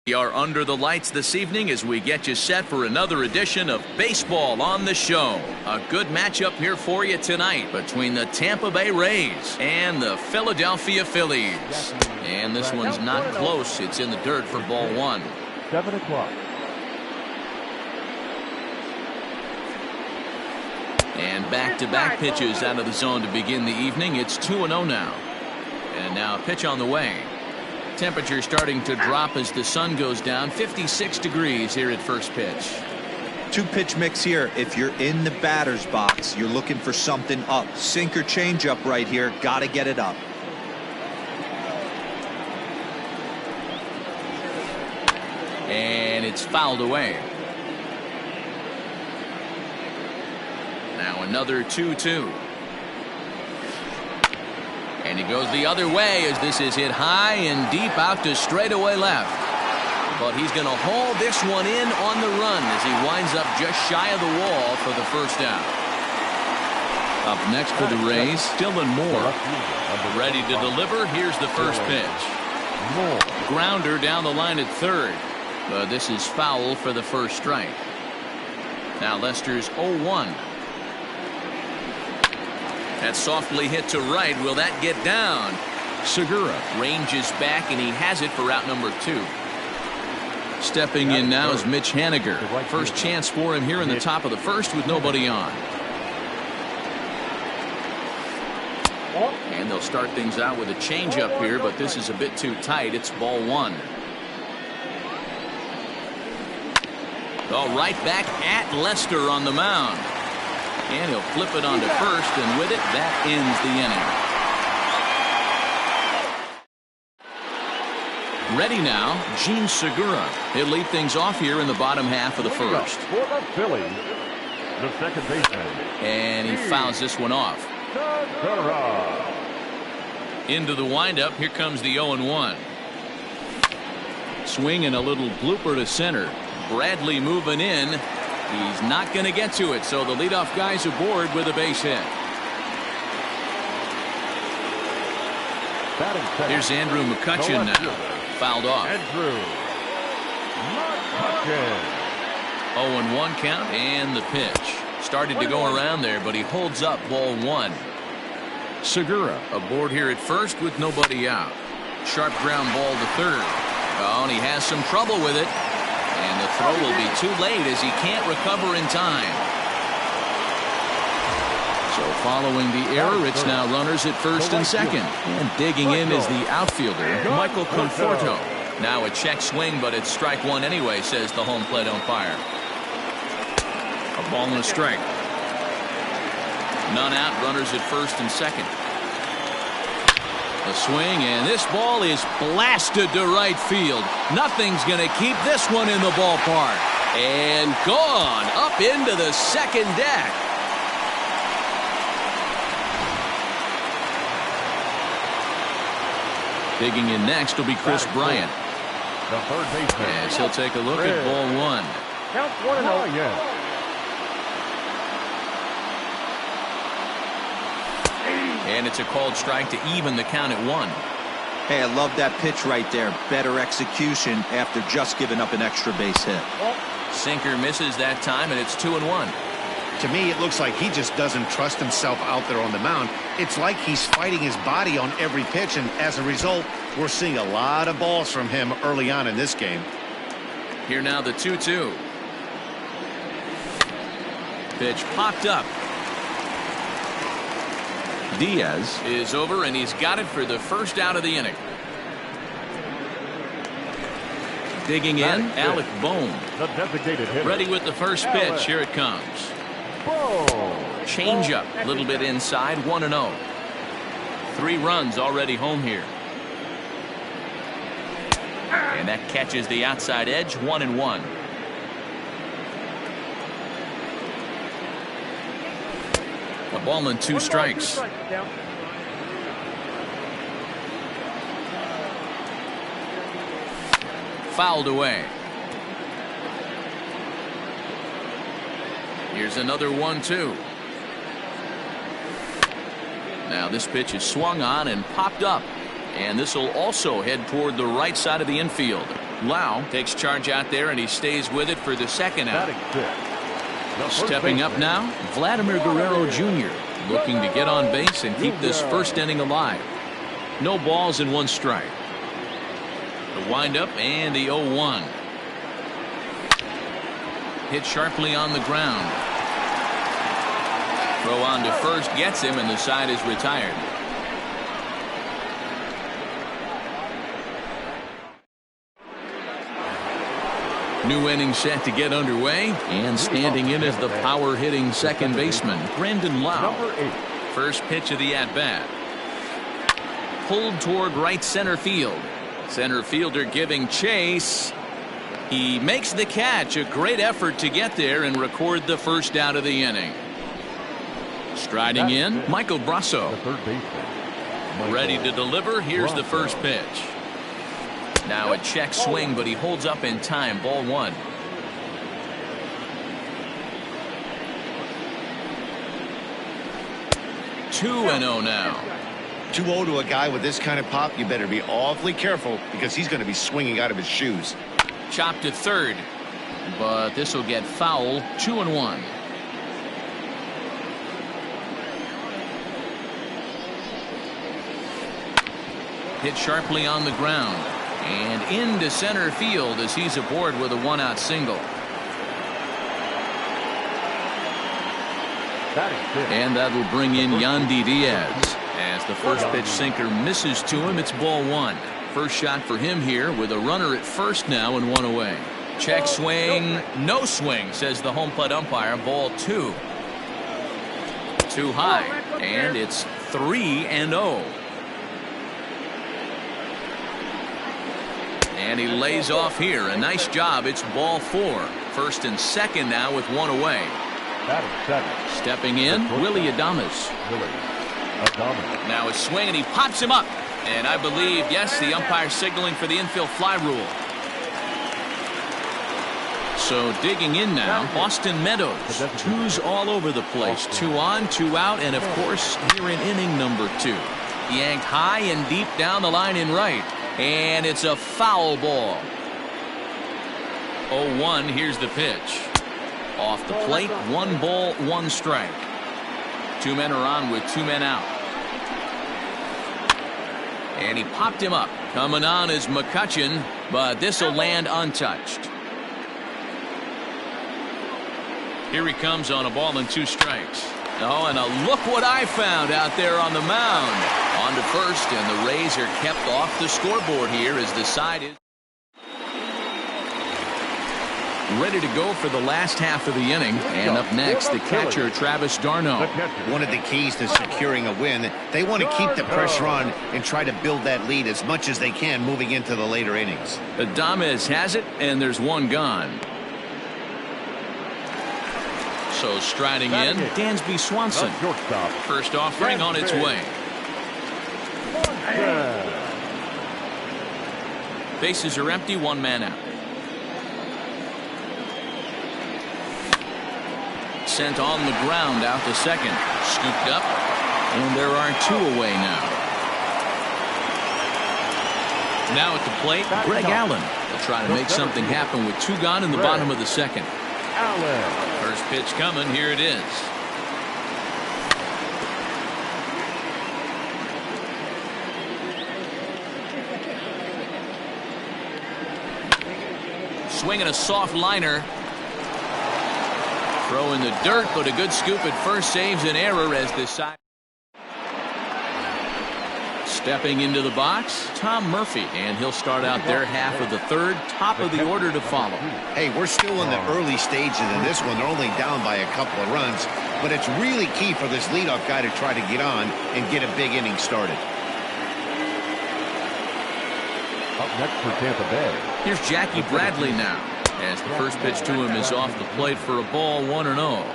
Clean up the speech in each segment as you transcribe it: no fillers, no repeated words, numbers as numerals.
We are under the lights this evening as we get you set for another edition of Baseball on the Show. A good matchup here for you tonight between the Tampa Bay Rays and the Philadelphia Phillies. And this one's not close. It's in the dirt for ball one. 7 o'clock. And back-to-back pitches out of the zone to begin the evening. It's 2-0 now. And now a pitch on the way. Temperature starting to drop as the sun goes down. 56 degrees here at first pitch. Two-pitch mix here. If you're in the batter's box, you're looking for something up. Sinker change-up right here. Got to get it up. And it's fouled away. Now another 2-2. And he goes the other way as this is hit high and deep out to straightaway left. But he's going to haul this one in on the run as he winds up just shy of the wall for the first out. Up next for the Rays, Dylan Moore. Ready to deliver. Here's the first pitch. Grounder down the line at third. But this is foul for the first strike. Now Lester's 0-1. That's softly hit to right. Will that get down? Segura ranges back, and he has it for out number 2. Stepping in now is Mitch Haniger. First chance for him here in the top of the first with nobody on. And they'll start things out with a changeup here, but this is a bit too tight. It's ball one. Oh, right back at Lester on the mound. And he'll flip it onto first, and with it, that ends the inning. Ready now, Gene Segura. He'll lead things off here in the bottom half of the first. For the Phillies, the second baseman. And he fouls this one off. Segura. Into the windup, here comes the 0-1. Swing and a little blooper to center. Bradley moving in. He's not going to get to it, so the leadoff guy's aboard with a base hit. Here's Andrew McCutchen now. Fouled off. Andrew McCutchen. 0-1 count and the pitch. Started to go around there, but he holds up ball one. Segura aboard here at first with nobody out. Sharp ground ball to third. Oh, and he has some trouble with it. And the throw will be too late as he can't recover in time. So following the error, it's now runners at first and second. And digging in is the outfielder, Michael Conforto. Now a check swing, but it's strike one anyway, says the home plate umpire. A ball and a strike. None out, runners at first and second. A swing, and this ball is blasted to right field. Nothing's going to keep this one in the ballpark. And gone up into the second deck. Digging in next will be Chris Bryant. The third baseman. As he'll take a look at ball one. Count 1-0. Yeah. And it's a called strike to even the count at 1. Hey, I love that pitch right there. Better execution after just giving up an extra base hit. Sinker misses that time, and it's 2-1. To me, it looks like he just doesn't trust himself out there on the mound. It's like he's fighting his body on every pitch, and as a result, we're seeing a lot of balls from him early on in this game. Here now the 2-2. Pitch popped up. Diaz is over, and he's got it for the first out of the inning. Digging in, Alec Bohm. The designated hitter. Ready with the first pitch. Here it comes. Change up, a little bit inside, 1-0. 3 runs already home here. And that catches the outside edge, 1-1. A ball and 2 strikes. Fouled away. Here's another 1-2. Now this pitch is swung on and popped up. And this will also head toward the right side of the infield. Lau takes charge out there, and he stays with it for the second out. Batting fifth. The first Stepping up baseman. now, Vladimir Guerrero Jr. looking to get on base and keep this first inning alive. No balls and one strike. The windup and the 0-1. Hit sharply on the ground. Throw on to first gets him, and the side is retired. New inning set to get underway, and standing in as the power hitting second baseman, Brandon Lau. Number 8. First pitch of the at-bat. Pulled toward right center field. Center fielder giving chase. He makes the catch. A great effort to get there and record the first out of the inning. Striding in, Michael Brasso. The third baseman. Ready to deliver. Here's the first pitch. Now a check swing, but he holds up in time. Ball one. 2-0 now. 2-0 to a guy with this kind of pop, you better be awfully careful because he's going to be swinging out of his shoes. Chopped to third, but this will get foul. 2-1. Hit sharply on the ground and into center field as he's aboard with a one-out single. And that will bring in Yandy Diaz. As the first pitch sinker misses to him, it's ball one. First shot for him here with a runner at first now and one away. Check swing, no swing, says the home plate umpire. Ball two. Too high, and it's 3-0. And he lays off here. A nice job. It's ball four. First and second now with one away. Stepping in, Willie Adames. Now a swing, and he pops him up. And I believe, yes, the umpire signaling for the infield fly rule. So digging in now, Austin Meadows. Twos all over the place. 2 on, 2 out, and of course, here in inning number 2. Yanked high and deep down the line in right. And it's a foul ball. 0-1, here's the pitch. Off the plate, 1 ball, 1 strike. 2 men are on with 2 men out. And he popped him up. Coming on is McCutchen, but this will land untouched. Here he comes on a ball and 2 strikes. Oh, and look what I found out there on the mound. On to first, and the Rays are kept off the scoreboard here as the side is ready to go for the last half of the inning. And up next, the catcher, Travis d'Arnaud. One of the keys to securing a win, they want to keep the pressure on and try to build that lead as much as they can moving into the later innings. Adames has it, and there's 1 gone. So striding in, Dansby Swanson. First offering on its way. Bases are empty, 1 man out. Sent on the ground out to second. Scooped up, and there are 2 away now. Now at the plate, Greg Allen will try to make something happen with 2 gone in the bottom of the second. First pitch coming, here it is. Swinging a soft liner. Throw in the dirt, but a good scoop at first saves an error as this side. Stepping into the box, Tom Murphy, and he'll start out their half of the third, top of the order to follow. Hey, we're still in the early stages in this one. They're only down by a couple of runs, but it's really key for this leadoff guy to try to get on and get a big inning started. Up next for Tampa Bay. Here's Jackie Bradley now, as the first pitch to him is off the plate for a ball, 1-0.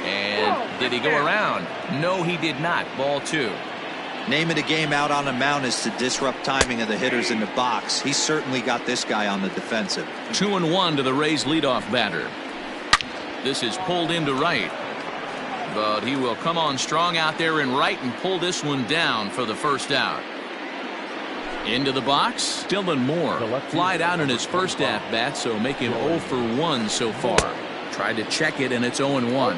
And did he go around? No, he did not. Ball 2. Name of the game out on the mound is to disrupt timing of the hitters in the box. He's certainly got this guy on the defensive. 2-1 to the Rays leadoff batter. This is pulled into right, but he will come on strong out there in right and pull this one down for the first out. Into the box, Dylan Moore. Flied out in his first at-bat, so make him 0 for 1 so far. Tried to check it, and it's 0-1.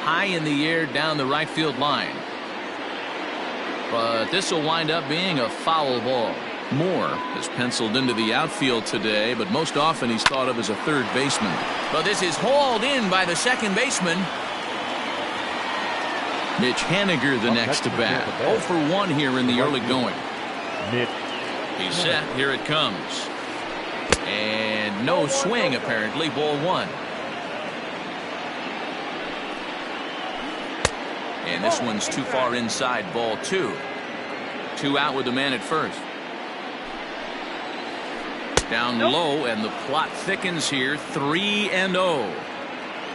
High in the air down the right field line. But this will wind up being a foul ball. Moore is penciled into the outfield today, but most often he's thought of as a third baseman. But this is hauled in by the second baseman. Mitch Haniger the next to bat. 0 for 1 here in the early going. He's set. Here it comes. And no swing apparently. Ball 1. And this one's too far inside. Ball 2. 2 out with the man at first. Down low, and the plot thickens here. 3-0.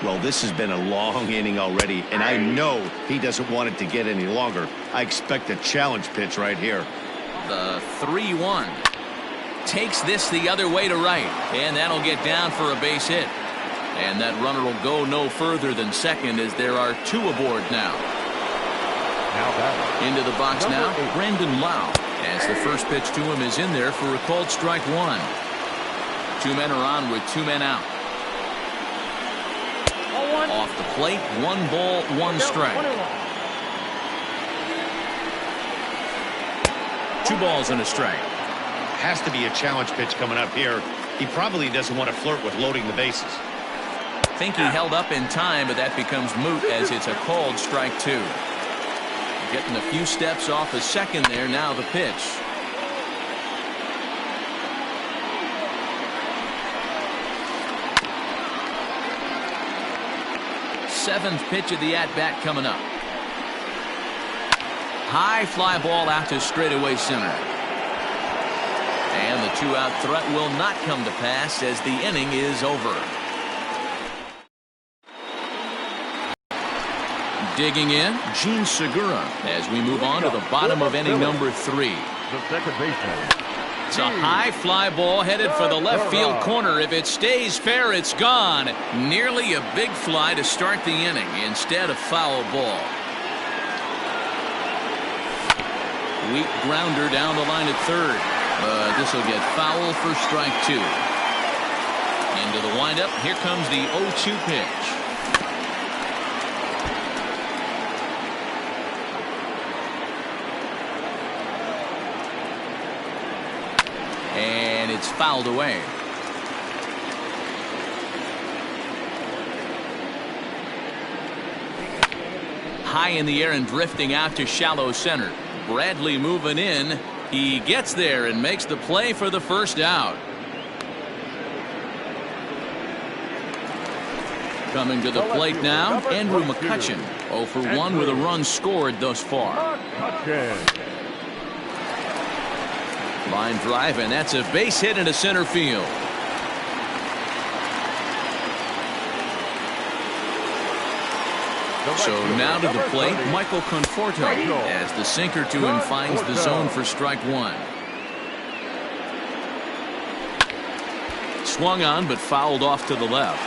Well, this has been a long inning already, and I know he doesn't want it to get any longer. I expect a challenge pitch right here. The 3-1 takes this the other way to right, and that'll get down for a base hit. And that runner will go no further than second, as there are 2 aboard now. Into the box now, Brandon Lau, as the first pitch to him is in there for a called strike 1. 2 men are on with 2 men out. Off the plate, 1 ball, 1 strike. 2 balls and a strike. Has to be a challenge pitch coming up here. He probably doesn't want to flirt with loading the bases. Think he held up in time, but that becomes moot as it's a called strike 2. Getting a few steps off a second there. Now the pitch. Seventh pitch of the at-bat coming up. High fly ball out to straightaway center. And the 2-out threat will not come to pass as the inning is over. Digging in, Gene Segura, as we move on to the bottom of inning number 3. The second baseman. It's a high fly ball headed for the left field corner. If it stays fair, it's gone. Nearly a big fly to start the inning. Instead, a foul ball. Weak grounder down the line at third. But this will get foul for strike 2. Into the windup. Here comes the 0-2 pitch. And it's fouled away. High in the air and drifting out to shallow center. Bradley moving in. He gets there and makes the play for the first out. Coming to the plate now, Andrew McCutchen. 0 for 1 with a run scored thus far. Line drive, and that's a base hit into center field. So now to the plate, Michael Conforto, as the sinker to him finds the zone for strike 1. Swung on, but fouled off to the left.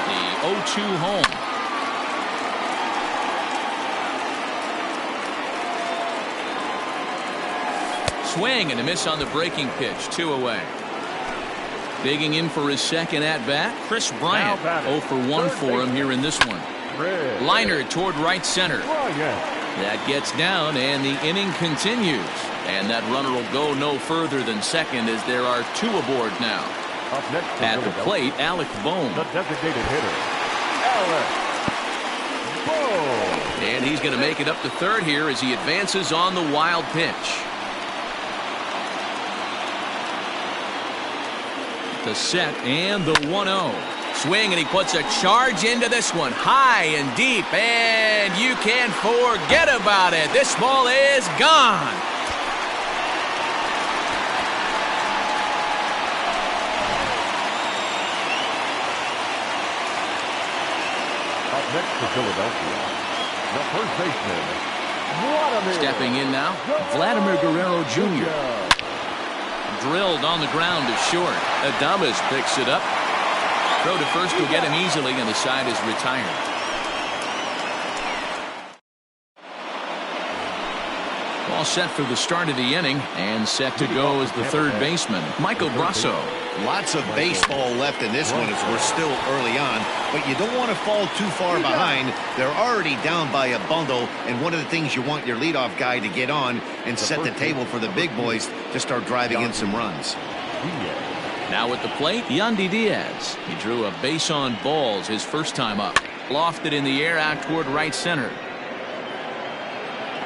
The 0-2 home. Swing and a miss on the breaking pitch. 2 away. Digging in for his second at-bat, Chris Bryant. 0 for 1 for him here in this one. Liner toward right center. That gets down, and the inning continues. And that runner will go no further than second, as there are 2 aboard now. At the plate, Alec Bohm. The designated hitter, Alec Bohm. And he's going to make it up to third here as he advances on the wild pitch. The set and the 1-0. Swing, and he puts a charge into this one. High and deep, and you can't forget about it. This ball is gone. Up next for Philadelphia, the first baseman, Vladimir. Stepping in now, Vladimir Guerrero Jr. Drilled on the ground to short. Adames picks it up. Throw to first will get him easily, and the side is retired. All set for the start of the inning, and set to go as the third baseman, Michael Brasso. Lots of baseball left in this one as we're still early on, but you don't want to fall too far behind. They're already down by a bundle, and one of the things you want your leadoff guy to get on and set the table for the big boys to start driving in some runs. Now at the plate, Yandy Diaz. He drew a base on balls his first time up. Lofted in the air out toward right center.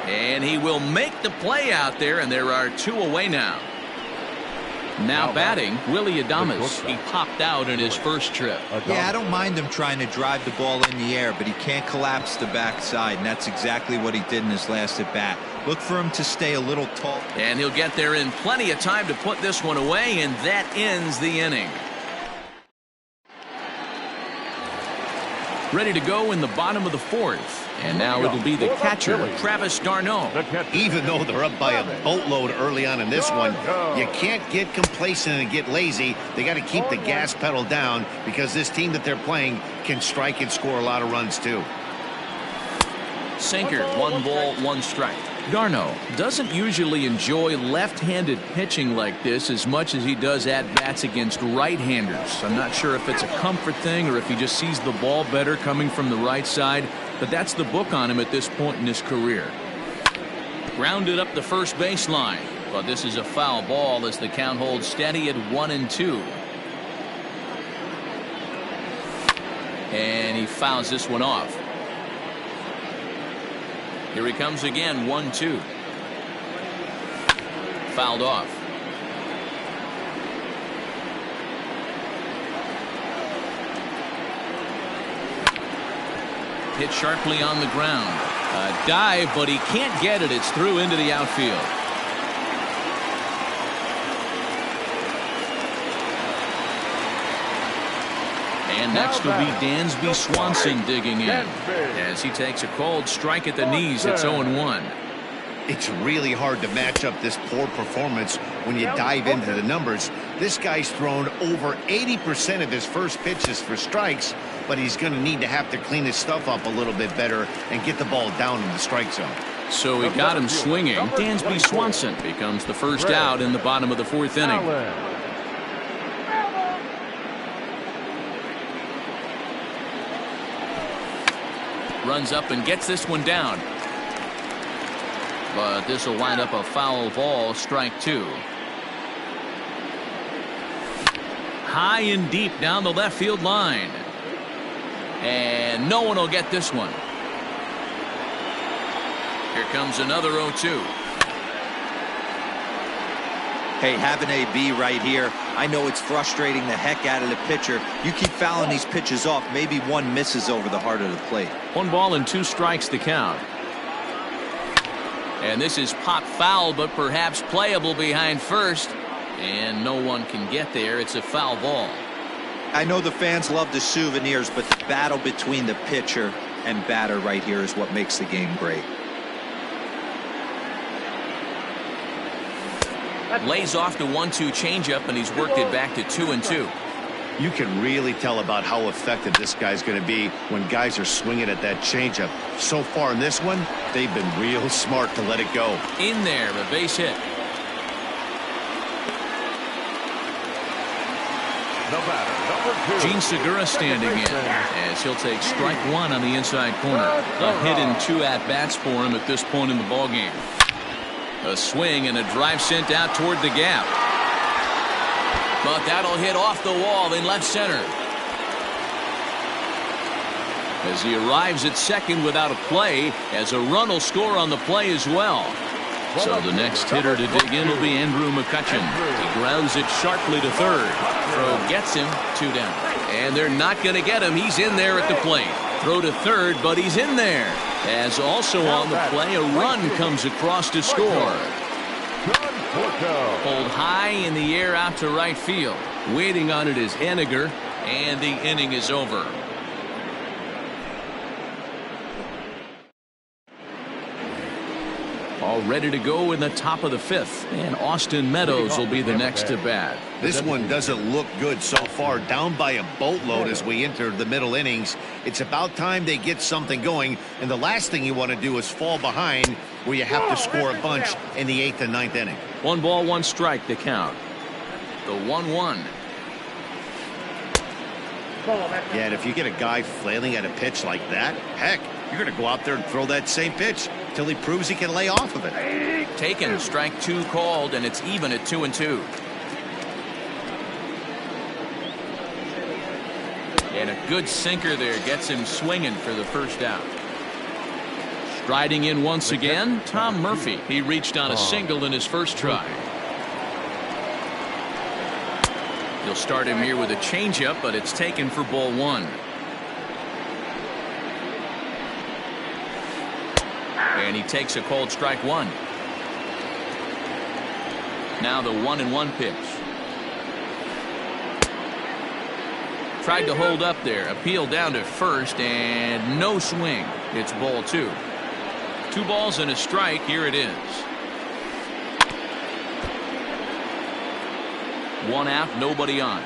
And he will make the play out there, and there are two away now. Now batting, Willie Adames. He popped out in his first trip. Yeah, I don't mind him trying to drive the ball in the air, but he can't collapse the backside, and that's exactly what he did in his last at bat. Look for him to stay a little tall. And he'll get there in plenty of time to put this one away, and that ends the inning. Ready to go in the bottom of the fourth. And now it'll be the catcher, Travis d'Arnaud. Even though they're up by a boatload early on in this one, you can't get complacent and get lazy. They got to keep the gas pedal down because this team that they're playing can strike and score a lot of runs too. Sinker, 1 ball, 1 strike. d'Arnaud doesn't usually enjoy left-handed pitching like this as much as he does at-bats against right-handers. I'm not sure if it's a comfort thing or if he just sees the ball better coming from the right side, but that's the book on him at this point in his career. Grounded up the first baseline, but this is a foul ball as the count holds steady at 1-2. And he fouls this one off. Here he comes again, 1-2. Fouled off. Hit sharply on the ground. A dive, but he can't get it. It's through into the outfield. And next will be Dansby Swanson digging in as he takes a cold strike at the knees. It's 0-1. It's really hard to match up this poor performance when you dive into the numbers. This guy's thrown over 80% of his first pitches for strikes, but he's going to need to have to clean his stuff up a little bit better and get the ball down in the strike zone. So he got him swinging. Dansby Swanson becomes the first out in the bottom of the fourth inning. Runs up and gets this one down. But this will wind up a foul ball, strike 2. High and deep down the left field line. And no one will get this one. Here comes another 0-2. Hey, have an AB right here. I know it's frustrating the heck out of the pitcher. You keep fouling these pitches off. Maybe one misses over the heart of the plate. 1 ball and 2 strikes to count. And this is pop foul, but perhaps playable behind first. And no one can get there. It's a foul ball. I know the fans love the souvenirs, but the battle between the pitcher and batter right here is what makes the game great. Lays off the 1-2 changeup, and he's worked it back to 2-2. You can really tell about how effective this guy's going to be when guys are swinging at that changeup. So far in this one, they've been real smart to let it go. In there, a base hit. The batter, number 2. Gene Segura standing in as he'll take strike 1 on the inside corner. A hit and 2 at-bats for him at this point in the ballgame. A swing and a drive sent out toward the gap. But that'll hit off the wall in left center. As he arrives at second without a play, as a run will score on the play as well. So the next hitter to dig in will be Andrew McCutchen. He grounds it sharply to third. Throw gets him, 2 down. And they're not going to get him. He's in there at the plate. Throw to third, but he's in there. As also on the play, a run comes across to score. Pulled high in the air out to right field. Waiting on it is Henniger, and the inning is over. All ready to go in the top of the fifth, and Austin Meadows will be the next to bat. This one doesn't look good so far, down by a boatload as we enter the middle innings. It's about time they get something going, and the last thing you want to do is fall behind where you have to score a bunch in the 8th and 9th inning. 1 ball, 1 strike, the count. The 1-1. Yeah, and if you get a guy flailing at a pitch like that, heck, you're going to go out there and throw that same pitch till he proves he can lay off of it. Taken, strike 2 called, and it's even at 2-2. And a good sinker there gets him swinging for the first out. Striding in once again, Tom Murphy. He reached on a single in his first try. He'll start him here with a changeup, but it's taken for ball 1. And he takes a called strike 1. Now the 1-1 pitch. Tried to hold up there. Appeal down to first, and no swing. It's ball 2. 2 balls and a strike. Here it is. 1 out, nobody on.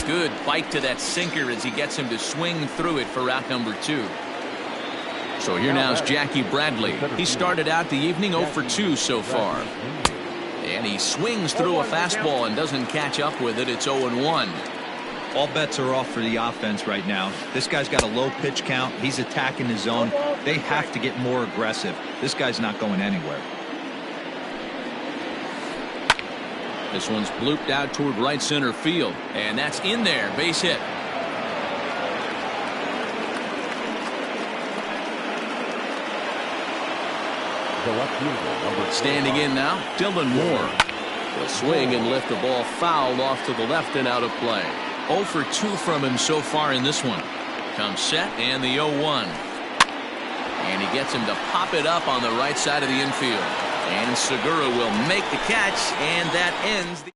Good bite to that sinker as he gets him to swing through it for out number 2. So here now is Jackie Bradley. He started out the evening 0 for 2 so far. And he swings through a fastball and doesn't catch up with it. It's 0-1. All bets are off for the offense right now. This guy's got a low pitch count. He's attacking the zone. They have to get more aggressive. This guy's not going anywhere. This one's blooped out toward right center field, and that's in there. Base hit. Standing in now, Dylan Moore. He'll swing and lift the ball foul off to the left and out of play. 0 for 2 from him so far in this one. Comes set and the 0-1. And he gets him to pop it up on the right side of the infield. And Segura will make the catch, and that ends the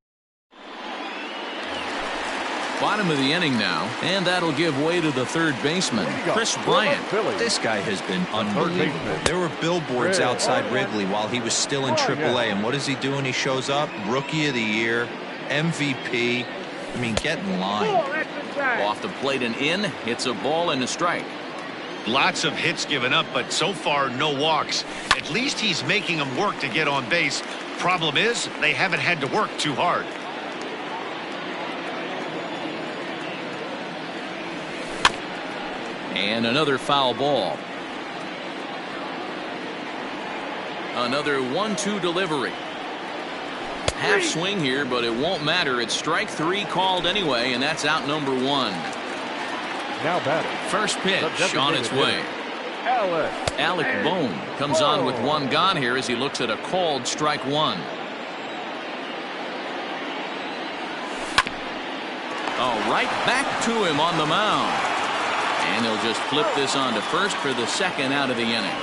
bottom of the inning now, and that'll give way to the third baseman, Chris Bryant. This guy has been unbelievable. There were billboards outside Wrigley while he was still in AAA, and what is he doing? He shows up, Rookie of the Year, MVP. I mean, get in line. Off the plate and in, it's a ball and a strike. Lots of hits given up, but so far no walks. At least he's making them work to get on base. Problem is, they haven't had to work too hard. And another foul ball. Another 1-2 delivery. Half swing here, but it won't matter. It's strike 3 called anyway, and that's out number 1. Now batting. First pitch on its way. Alec Bohm comes on with 1 gone here as he looks at a called strike 1. Oh, right back to him on the mound. And they'll just flip this on to first for the second out of the inning.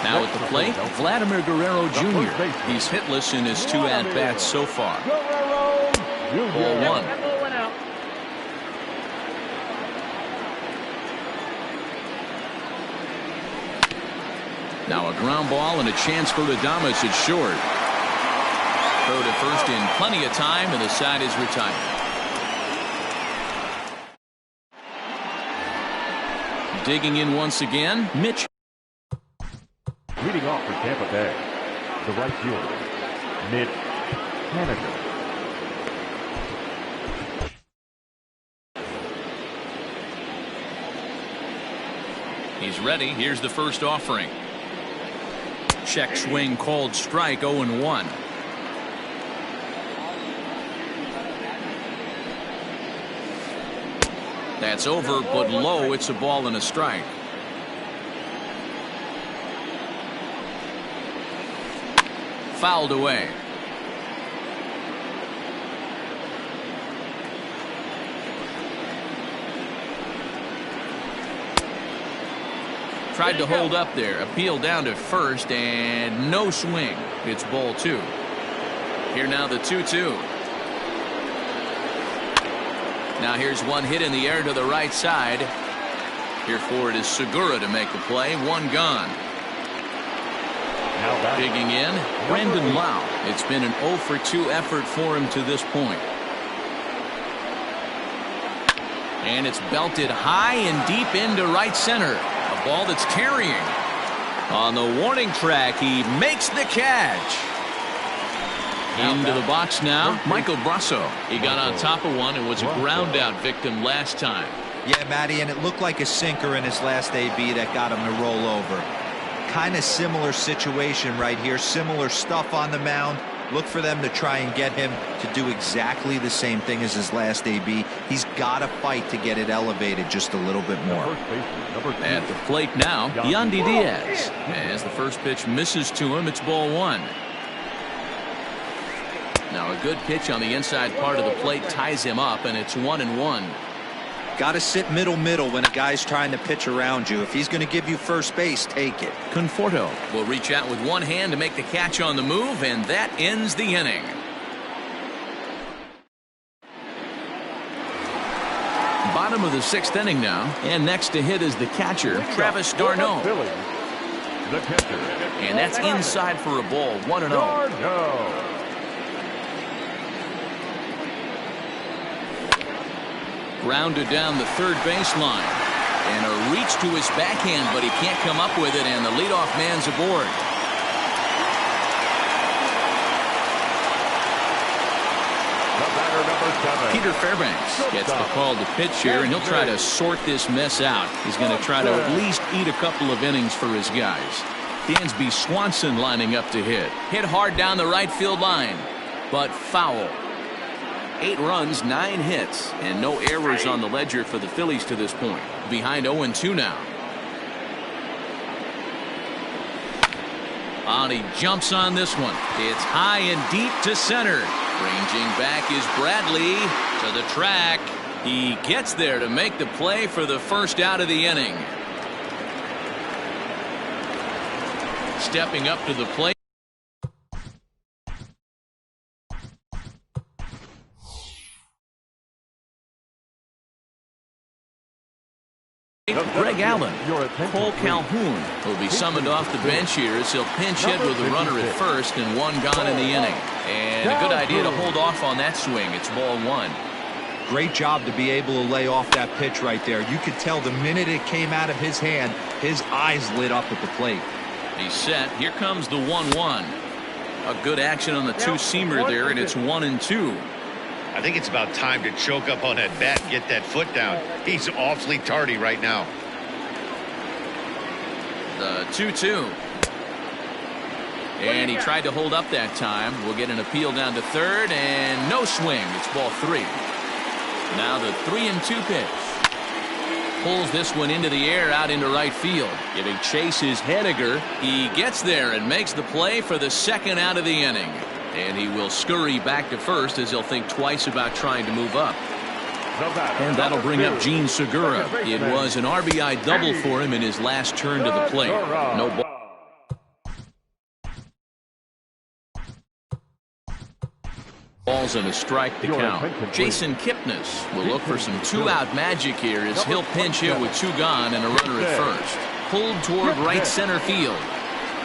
Now at the plate, Vladimir Guerrero Jr. He's hitless in his 2 at-bats so far. Ball 1. Now a ground ball and a chance for Adames at short. Throw to first in plenty of time, and the side is retired. Digging in once again, Mitch. Leading off for Tampa Bay, the right fielder, Mitch Haniger. He's ready. Here's the first offering. Check swing called strike 0-1. That's over, but low. It's a ball and a strike. Fouled away. Tried to hold up there. Appeal down to first, and no swing. It's ball 2. Here now the 2-2. Now here's one hit in the air to the right side. Here for it is Segura to make the play. One gone. Digging in, Brendan Lau. It's been an 0 for 2 effort for him to this point. And it's belted high and deep into right center. A ball that's carrying. On the warning track, he makes the catch. Into the box now, Michael Brasso. He got on top of one and was a ground out victim last time. Yeah, Matty, and it looked like a sinker in his last AB that got him to roll over. Kind of similar situation right here. Similar stuff on the mound. Look for them to try and get him to do exactly the same thing as his last AB. He's got to fight to get it elevated just a little bit more. At the plate now, Yandy Diaz. As the first pitch misses to him, it's ball one. Now a good pitch on the inside part of the plate ties him up, and it's 1-1. Got to sit middle when a guy's trying to pitch around you. If he's going to give you first base, take it. Conforto will reach out with one hand to make the catch on the move, and that ends the inning. Bottom of the 6th inning now, and next to hit is the catcher, Travis d'Arnaud. And that's inside for a ball, 1-0. Grounded down the third baseline. And a reach to his backhand, but he can't come up with it, and the leadoff man's aboard. Peter Fairbanks gets the call to pitch here, and he'll try to sort this mess out. He's going to try to at least eat a couple of innings for his guys. Dansby Swanson lining up to hit. Hit hard down the right field line, but foul. 8 runs, 9 hits, and no errors on the ledger for the Phillies to this point. Behind 0-2 now. And he jumps on this one. It's high and deep to center. Ranging back is Bradley to the track. He gets there to make the play for the first out of the inning. Stepping up to the plate. Greg Allen. Cole Calhoun will be summoned off the bench here as he'll pinch hit with a runner at first and one gone in the inning. And a good idea to hold off on that swing. It's ball one. Great job to be able to lay off that pitch right there. You could tell the minute it came out of his hand, his eyes lit up at the plate. He's set. Here comes the 1-1. A good action on the two-seamer there, and it's 1-2. I think it's about time to choke up on that bat and get that foot down. He's awfully tardy right now. The 2-2. And he tried to hold up that time. We'll get an appeal down to third, and no swing. It's ball 3. Now the 3-2 pitch. Pulls this one into the air out into right field. Giving chase is Henniger. He gets there and makes the play for the second out of the inning. And he will scurry back to first as he'll think twice about trying to move up. And that'll bring up Gene Segura. It was an RBI double for him in his last turn to the plate. No ball. Balls and a strike to count. Jason Kipnis will look for some two-out magic here as he'll pinch hit with 2 gone and a runner at first. Pulled toward right center field.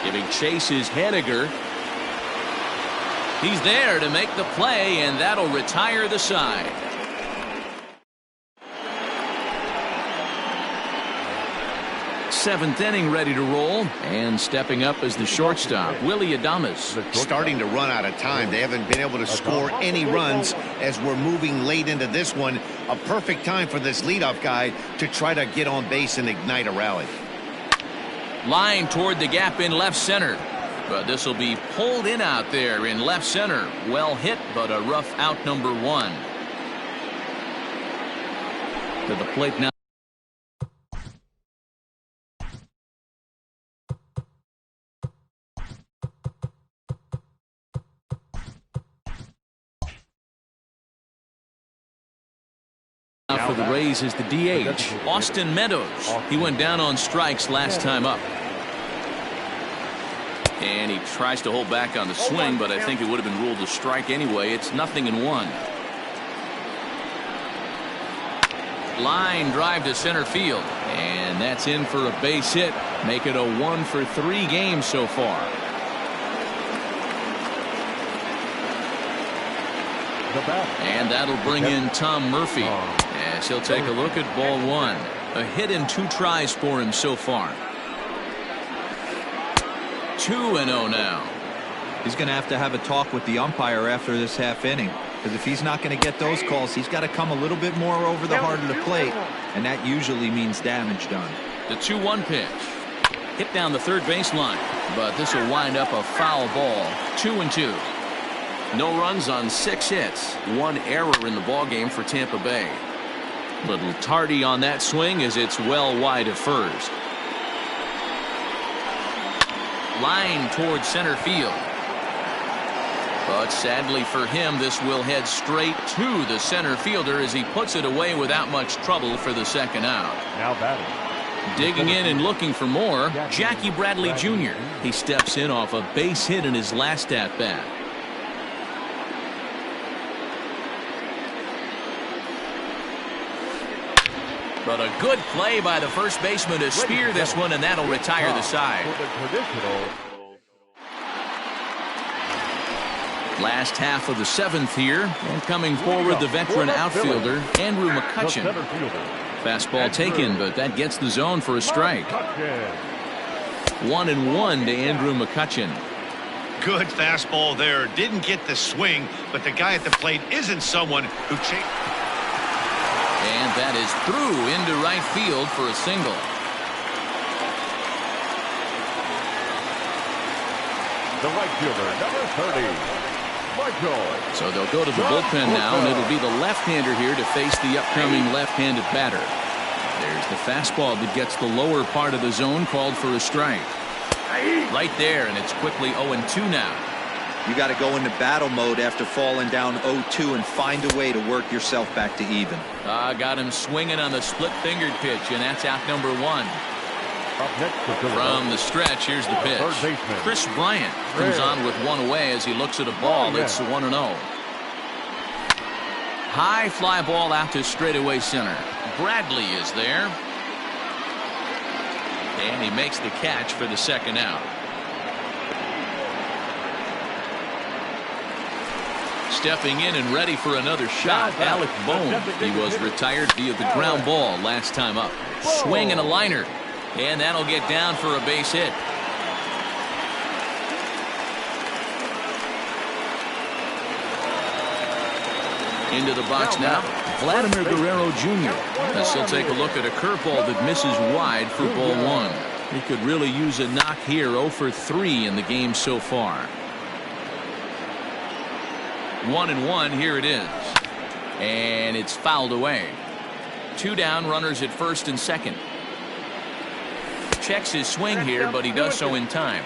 Giving chase is Henniger. He's there to make the play, and that'll retire the side. Seventh inning ready to roll, and stepping up as the shortstop, Willie Adames. Starting to run out of time. They haven't been able to score any runs as we're moving late into this one. A perfect time for this leadoff guy to try to get on base and ignite a rally. Line toward the gap in left center. But this will be pulled in out there in left center. Well hit, but a rough out number 1. To the plate now. For the Rays is the DH, Austin Meadows. He went down on strikes last time up. And he tries to hold back on the swing, but I think it would have been ruled a strike anyway. It's 0-1. Line drive to center field. And that's in for a base hit. Make it a 1-for-3 game so far. And that'll bring in Tom Murphy as he'll take a look at ball one. A hit and 2 tries for him so far. 2-0 now. He's going to have a talk with the umpire after this half inning, because if he's not going to get those calls, he's got to come a little bit more over the heart of the plate, and that usually means damage done. The 2-1 pitch. Hit down the third baseline, but this will wind up a foul ball. 2-2. No runs on 6 hits. 1 error in the ballgame for Tampa Bay. Little tardy on that swing as it's well wide of first. Line towards center field. But sadly for him, this will head straight to the center fielder as he puts it away without much trouble for the second out. Now batting. Digging in and looking for more, Jackie Bradley Jr. He steps in off a base hit in his last at-bat. But a good play by the first baseman to spear this one, and that'll retire the side. Last half of the 7th here, and coming forward the veteran outfielder Andrew McCutchen. Fastball taken, but that gets the zone for a strike. 1-1 to Andrew McCutchen. Good fastball there. Didn't get the swing, but the guy at the plate isn't someone who changed. And that is through into right field for a single. The right fielder, number 30, Michael. So they'll go to the bullpen now, and it'll be the left-hander here to face the upcoming left-handed batter. There's the fastball that gets the lower part of the zone, called for a strike. Right there, and it's quickly 0-2 now. You got to go into battle mode after falling down 0-2 and find a way to work yourself back to even. Got him swinging on the split-fingered pitch, and that's out number 1. From the stretch, here's the pitch. Chris Bryant comes on with 1 away as he looks at a ball. It's 1-0. High fly ball out to straightaway center. Bradley is there. And he makes the catch for the second out. Stepping in and ready for another shot, Alec Bohm. He was retired via the ground ball last time up. Swing and a liner. And that'll get down for a base hit. Into the box now, Vladimir Guerrero Jr. As he'll take a look at a curveball that misses wide for ball 1. He could really use a knock here. 0-for-3 in the game so far. 1-1, here it is. And it's fouled away. 2 down, runners at first and second. Checks his swing here, but he does so in time.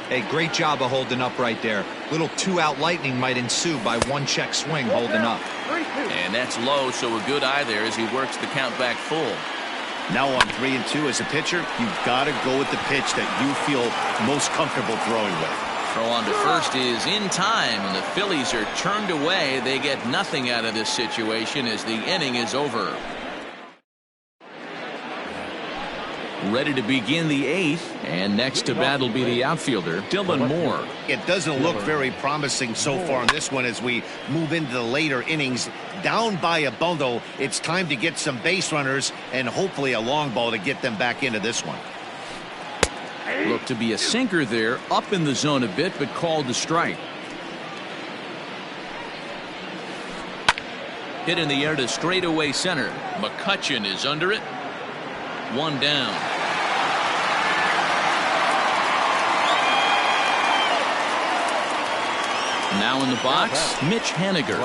Hey, great job of holding up right there. Little 2-out lightning might ensue by 1 check swing holding up. And that's low, so a good eye there as he works the count back full. Now on 3-2 as a pitcher, you've got to go with the pitch that you feel most comfortable throwing with. Throw on to first is in time, and the Phillies are turned away. They get nothing out of this situation as the inning is over. Ready to begin the 8th, and next to bat will be the outfielder, Dylan Moore. It doesn't look very promising so far in this one as we move into the later innings. Down by a bundle, it's time to get some base runners and hopefully a long ball to get them back into this one. Looked to be a sinker there, up in the zone a bit, but called the strike. Hit in the air to straightaway center. McCutchen is under it. 1 down. Now in the box, Mitch Haniger.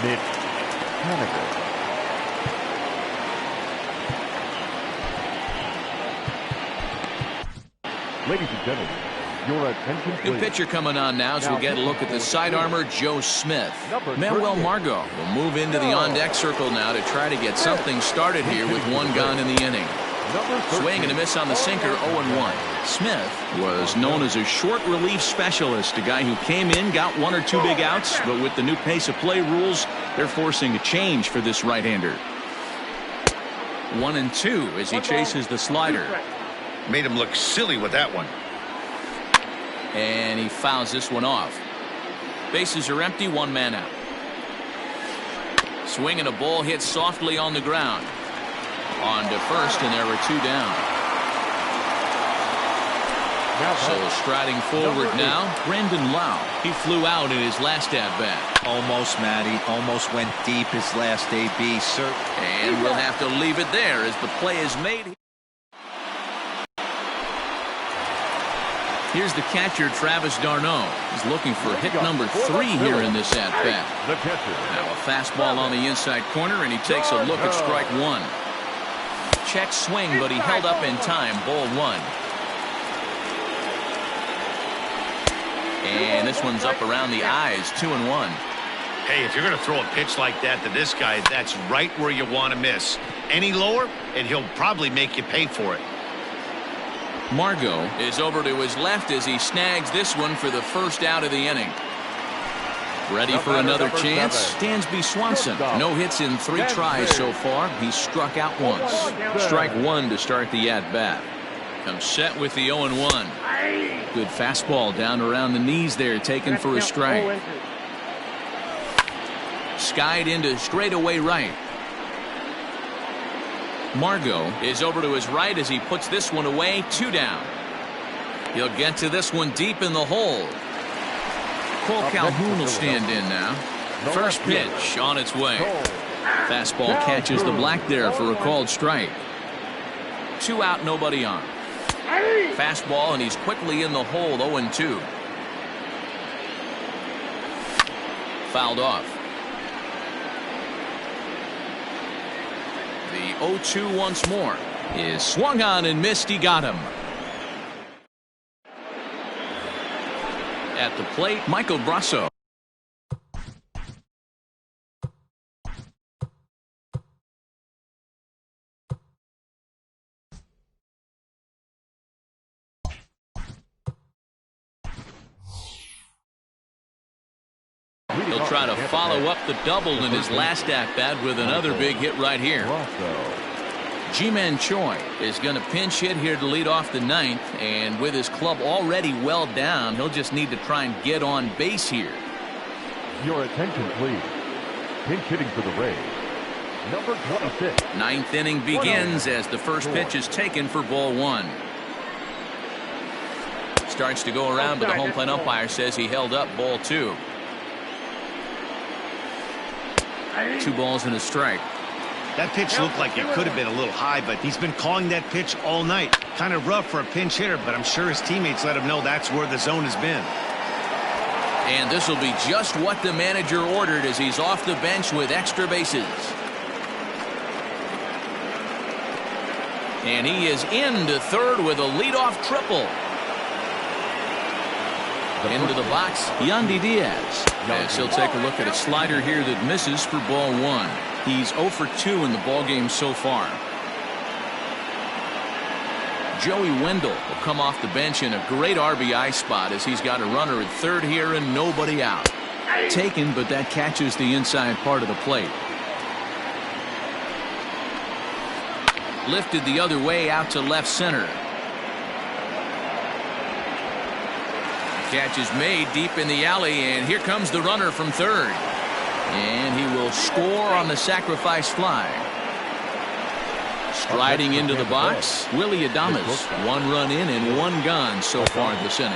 Mitch Haniger. Ladies and gentlemen, your attention please. New pitcher coming on now as we'll get a look at the side armor, Joe Smith. Manuel Margot will move into the on-deck circle now to try to get something started here with 1 gone in the inning. Swing and a miss on the sinker, 0-1. Smith was known as a short relief specialist, a guy who came in, got 1 or 2 big outs, but with the new pace of play rules, they're forcing a change for this right-hander. 1-2 as he chases the slider. Made him look silly with that one. And he fouls this one off. Bases are empty, one man out. Swinging a ball hit softly on the ground. On to first, and there were two down. So striding forward now, Brandon Lau. He flew out in his last at-bat. Almost, Matty. Almost went deep his last AB, sir. And we'll have to leave it there as the play is made. Here's the catcher, Travis d'Arnaud. He's looking for hit number 3 here in this at-bat. Now a fastball on the inside corner, and he takes a look at strike one. Check swing, but he held up in time. Ball one. And this one's up around the eyes, 2-1. Hey, if you're going to throw a pitch like that to this guy, that's right where you want to miss. Any lower, and he'll probably make you pay for it. Margot is over to his left as he snags this one for the first out of the inning. Ready for another chance? Stansby Swanson. No hits in 3 tries so far. He's struck out once. Strike one to start the at-bat. Comes set with the 0-1. Good fastball down around the knees there, taken for a strike. Skied into straightaway right. Margot is over to his right as he puts this one away. 2 down. He'll get to this one deep in the hole. Cole Calhoun will stand in now. First pitch on its way. Fastball catches the black there for a called strike. 2 out, nobody on. Fastball, and he's quickly in the hole. 0-2. Fouled off. The 0-2 once more is swung on and missed. He got him. At the plate, Michael Brasso. He'll try to follow up the double in his last at-bat with another big hit right here. Ji-Man Choi is going to pinch hit here to lead off the 9th, and with his club already well down, he'll just need to try and get on base here. Your attention, please. Pinch hitting for the Rays, number 26. 9th inning begins as the first pitch is taken for ball one. Starts to go around, but the home plate umpire says he held up. Ball two. 2 balls and a strike. That pitch looked like it could have been a little high, but he's been calling that pitch all night. Kind of rough for a pinch hitter, but I'm sure his teammates let him know that's where the zone has been. And this will be just what the manager ordered as he's off the bench with extra bases. And he is into third with a leadoff triple. Into the box, Yandy Diaz. As he'll take a look at a slider here that misses for ball one. He's 0 for 2 in the ballgame so far. Joey Wendell will come off the bench in a great RBI spot as he's got a runner at third here and nobody out. Taken, but that catches the inside part of the plate. Lifted the other way out to left center. Catch is made deep in the alley, and here comes the runner from third. And he will score on the sacrifice fly. Striding into the box, Willie Adames. 1 run in and 1 gone so far this inning.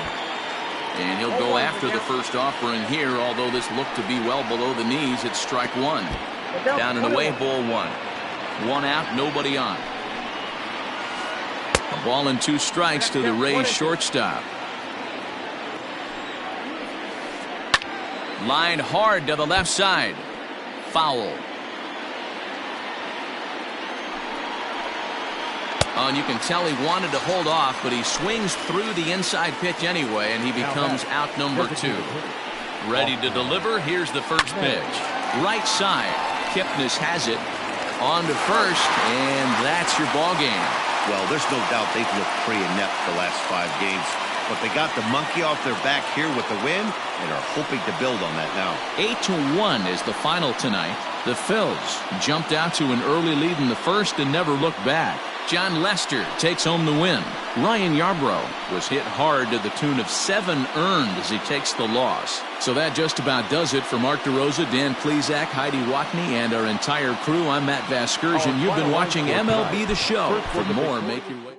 And he'll go after the first offering here, although this looked to be well below the knees. It's strike one. Down and away, ball one. 1 out, nobody on. A ball and 2 strikes to the Rays shortstop. Lined hard to the left side. Foul. Oh, and you can tell he wanted to hold off, but he swings through the inside pitch anyway, and he becomes out number 2. Ready to deliver. Here's the first pitch. Right side. Kipnis has it. On to first, and that's your ball game. Well, there's no doubt they've looked pretty inept the last 5 games. But they got the monkey off their back here with the win and are hoping to build on that now. 8-1 is the final tonight. The Phils jumped out to an early lead in the first and never looked back. John Lester takes home the win. Ryan Yarbrough was hit hard to the tune of 7 earned as he takes the loss. So that just about does it for Mark DeRosa, Dan Plesac, Heidi Watney, and our entire crew. I'm Matt Vasgersian. You've been watching MLB The Show. For more, make your way.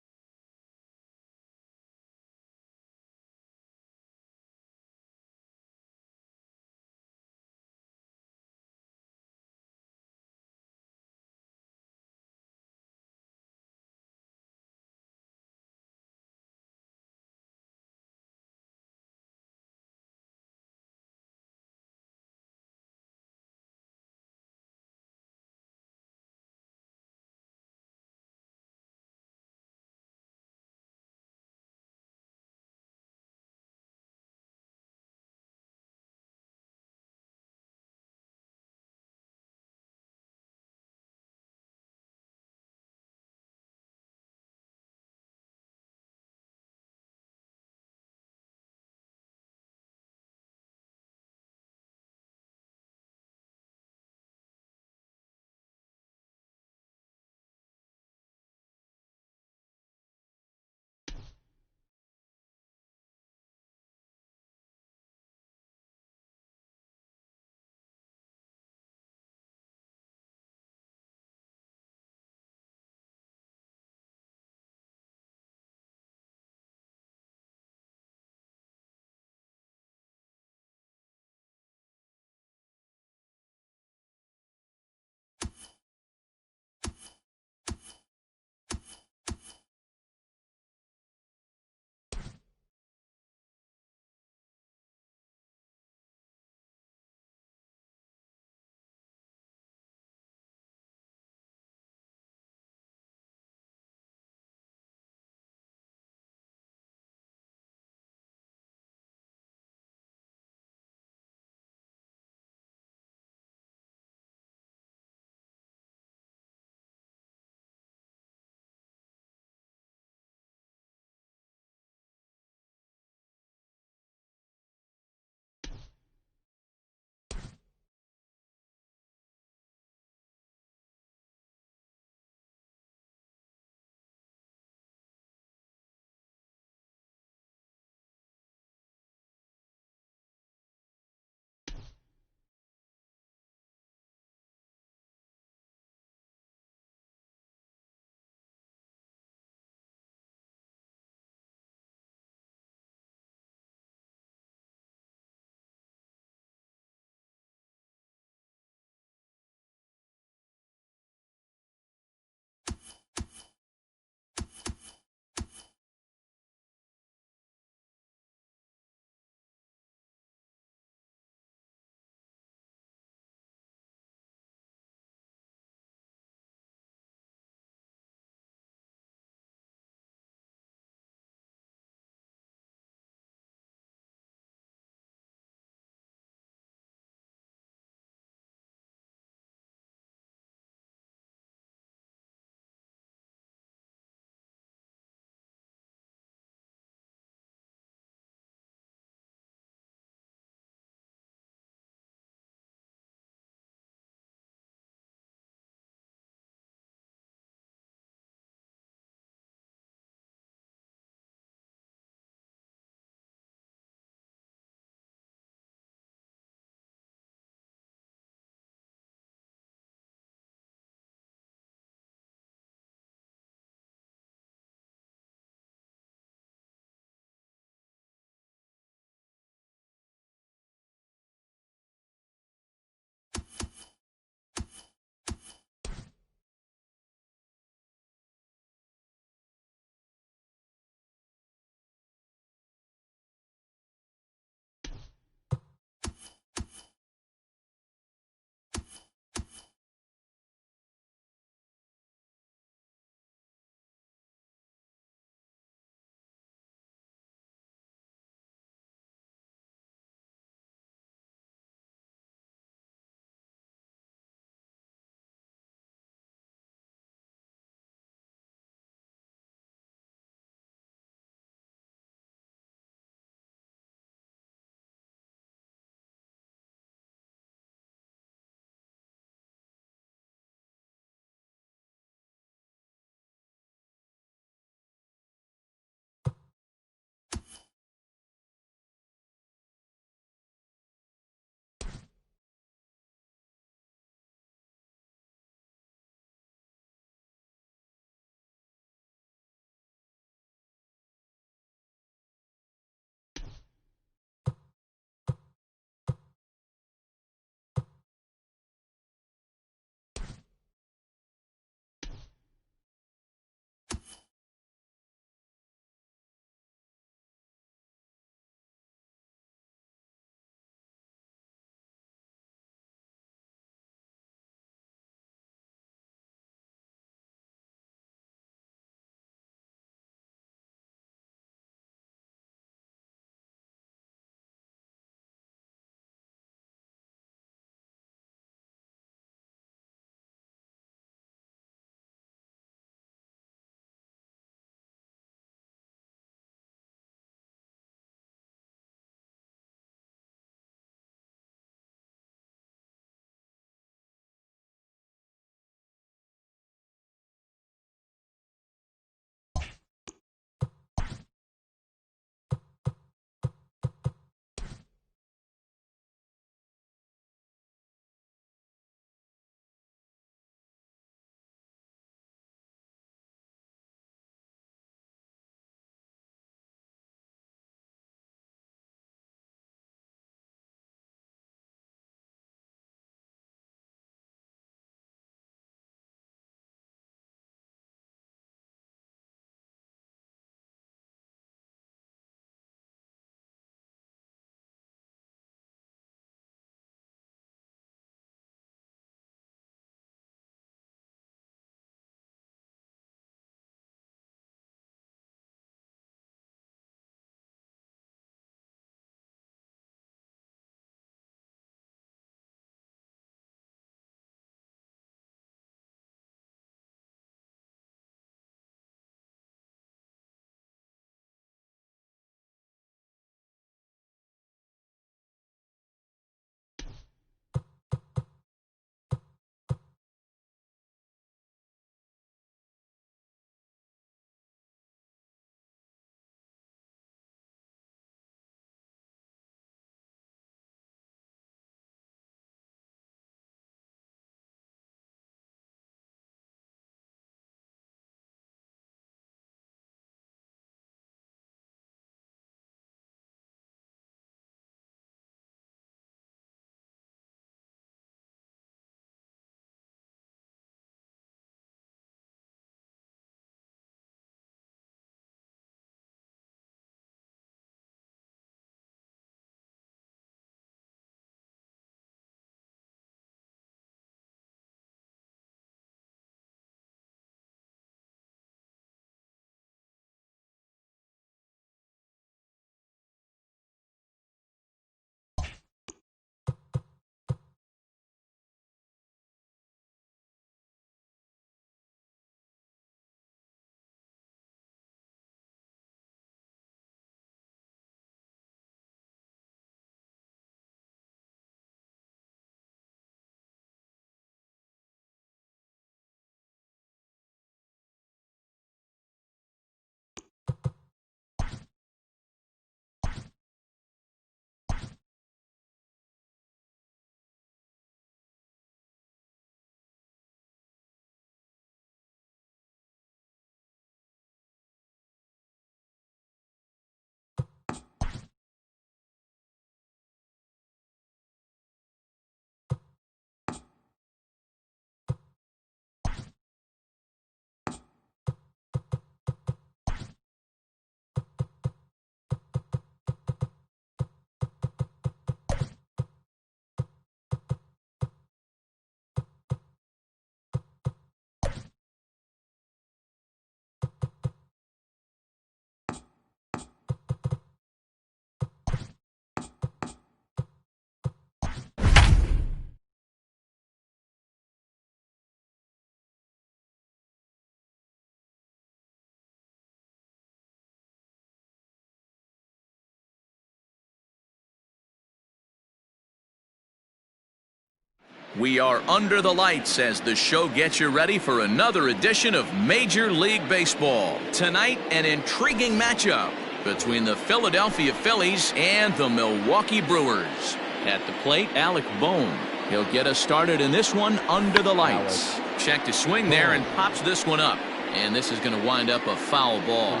We are under the lights as the show gets you ready for another edition of Major League Baseball. Tonight, an intriguing matchup between the Philadelphia Phillies and the Milwaukee Brewers. At the plate, Alec Bohm. He'll get us started in this one under the lights. Check to swing there and pops this one up. And this is going to wind up a foul ball.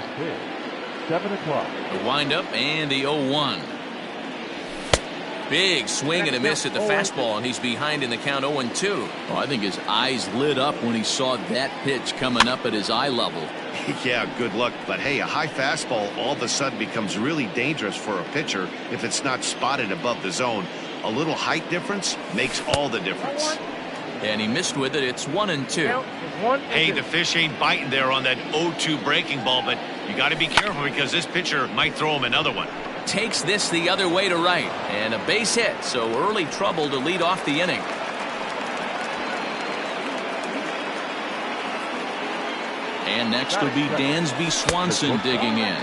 7 o'clock. The windup and the 0-1. Big swing and a miss at the fastball, and he's behind in the count 0-2. Oh, I think his eyes lit up when he saw that pitch coming up at his eye level. Yeah, good luck. But hey, a high fastball all of a sudden becomes really dangerous for a pitcher if it's not spotted above the zone. A little height difference makes all the difference. And he missed with it. It's 1-2. Hey, the fish ain't biting there on that 0-2 breaking ball, but you got to be careful because this pitcher might throw him another one. Takes this the other way to right, and a base hit, so early trouble to lead off the inning. And next will be Dansby Swanson digging in.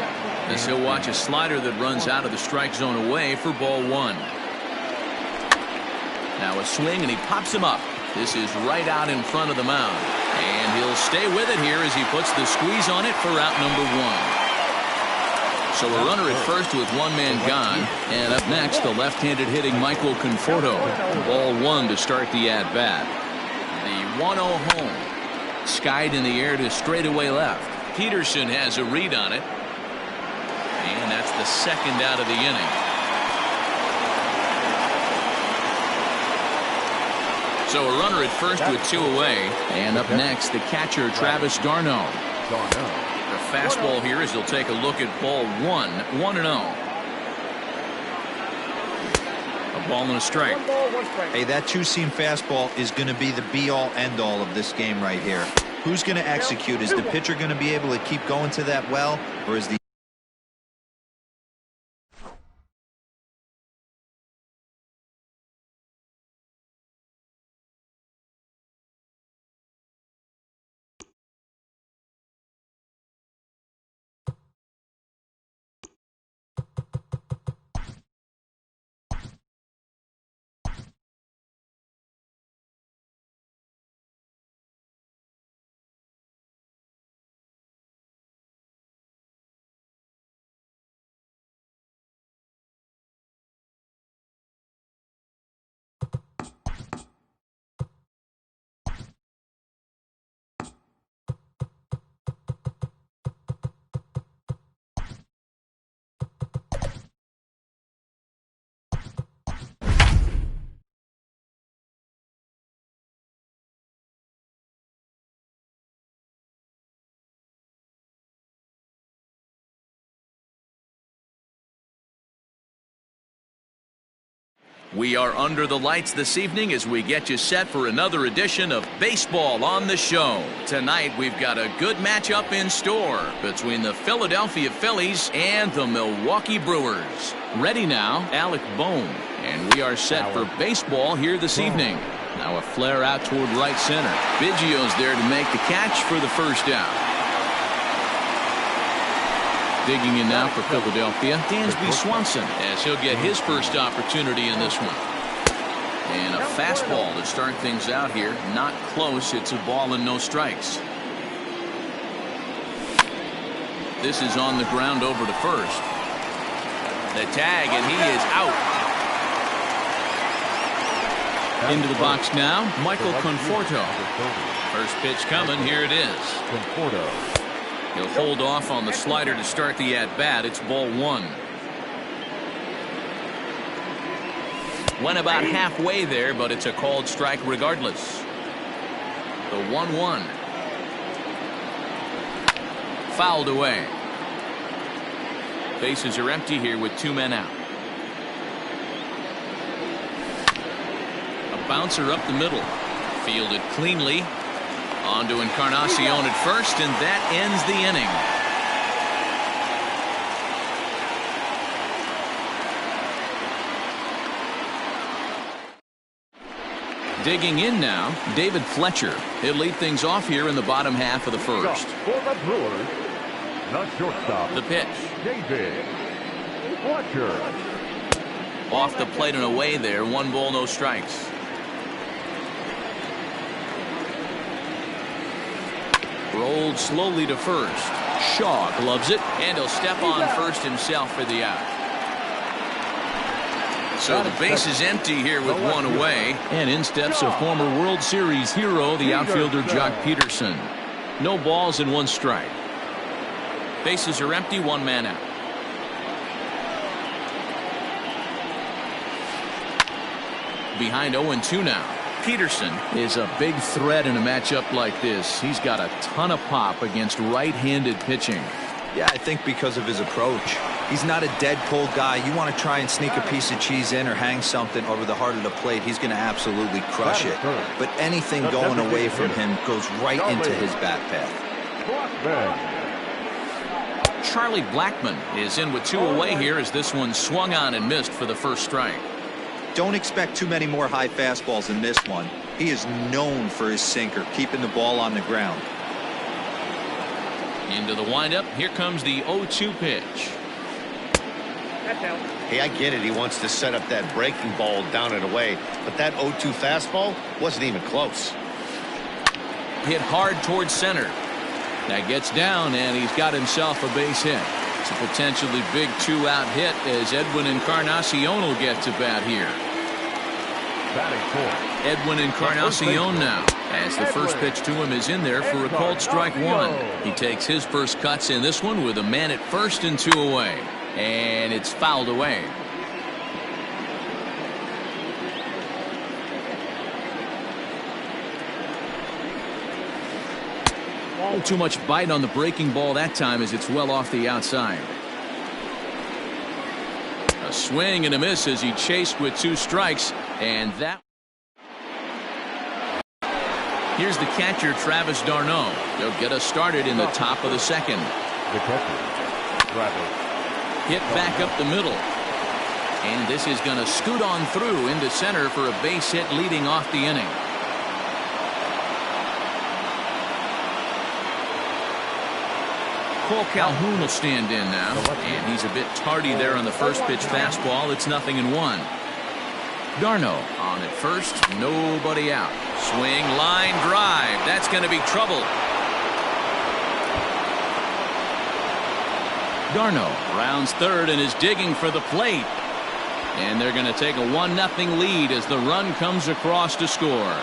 As he'll watch a slider that runs out of the strike zone away for ball 1. Now a swing, and he pops him up. This is right out in front of the mound, and he'll stay with it here as he puts the squeeze on it for out number 1. So a runner at first with one man gone. And up next, the left-handed hitting Michael Conforto. Ball 1 to start the at-bat. The 1-0 home. Skied in the air to straightaway left. Peterson has a read on it. And that's the second out of the inning. So a runner at first with 2 away. And up next, the catcher Travis d'Arnaud. The fastball here as he'll take a look at ball 1, 1-0. A ball and a strike. Hey, that two-seam fastball is going to be the be-all, end-all of this game right here. Who's going to execute? Is the pitcher going to be able to keep going to that well, or is the We are under the lights this evening as we get you set for another edition of Baseball on the Show. Tonight we've got a good matchup in store between the Philadelphia Phillies and the Milwaukee Brewers. Ready now, Alec Bohm. And we are set for baseball here this evening. Now a flare out toward right center. Biggio's there to make the catch for the first out. Digging in now for Philadelphia, Dansby Swanson, as he'll get his first opportunity in this one. And a fastball to start things out here. Not close. It's a ball and no strikes. This is on the ground over to first. The tag, and he is out. Into the box now, Michael Conforto. First pitch coming. Here it is. Conforto. He'll hold off on the slider to start the at-bat. It's ball 1. Went about halfway there, but it's a called strike regardless. The 1-1. Fouled away. Bases are empty here with 2 men out. A bouncer up the middle. Fielded cleanly. On to Encarnacion at first, and that ends the inning. Digging in now, David Fletcher. He'll lead things off here in the bottom half of the first. For the Brewers, the shortstop, The pitch. David Fletcher. Off the plate and away there. 1 ball, no strikes. Rolled slowly to first. Shaw gloves it, and he'll step on first himself for the out. So the base is empty here with one away. And in steps a former World Series hero, the outfielder Jock Peterson. No balls and one strike. Bases are empty, one man out. Behind 0-2 now. Peterson is a big threat in a matchup like this. He's got a ton of pop against right-handed pitching. Yeah, I think because of his approach. He's not a dead pull guy. You want to try and sneak a piece of cheese in or hang something over the heart of the plate, he's going to absolutely crush it. But anything going away from him goes right into his bat path. Charlie Blackmon is in with two away here as this one swung on and missed for the first strike. Don't expect too many more high fastballs in this one. He is known for his sinker, keeping the ball on the ground. Into the windup. Here comes the 0-2 pitch. Hey, I get it. He wants to set up that breaking ball down and away, but that 0-2 fastball wasn't even close. Hit hard towards center. That gets down, and he's got himself a base hit. It's a potentially big two-out hit as Edwin Encarnacion will get to bat here. Edwin Encarnacion now, as the first pitch to him is in there for a called strike one. He takes his first cuts in this one with a man at first and two away. And it's fouled away. Too much bite on the breaking ball that time as it's well off the outside. A swing and a miss as he chased with two strikes, and that. Here's the catcher, Travis d'Arnaud. They'll get us started in the top of the second. The catcher, Travis. Hit back up the middle. And this is going to scoot on through into center for a base hit leading off the inning. Cole Calhoun will stand in now. And he's a bit tardy there on the first pitch fastball. It's 0-1. d'Arnaud on at first. Nobody out. Swing, line drive. That's going to be trouble. d'Arnaud rounds third and is digging for the plate. And they're going to take a 1-0 lead as the run comes across to score.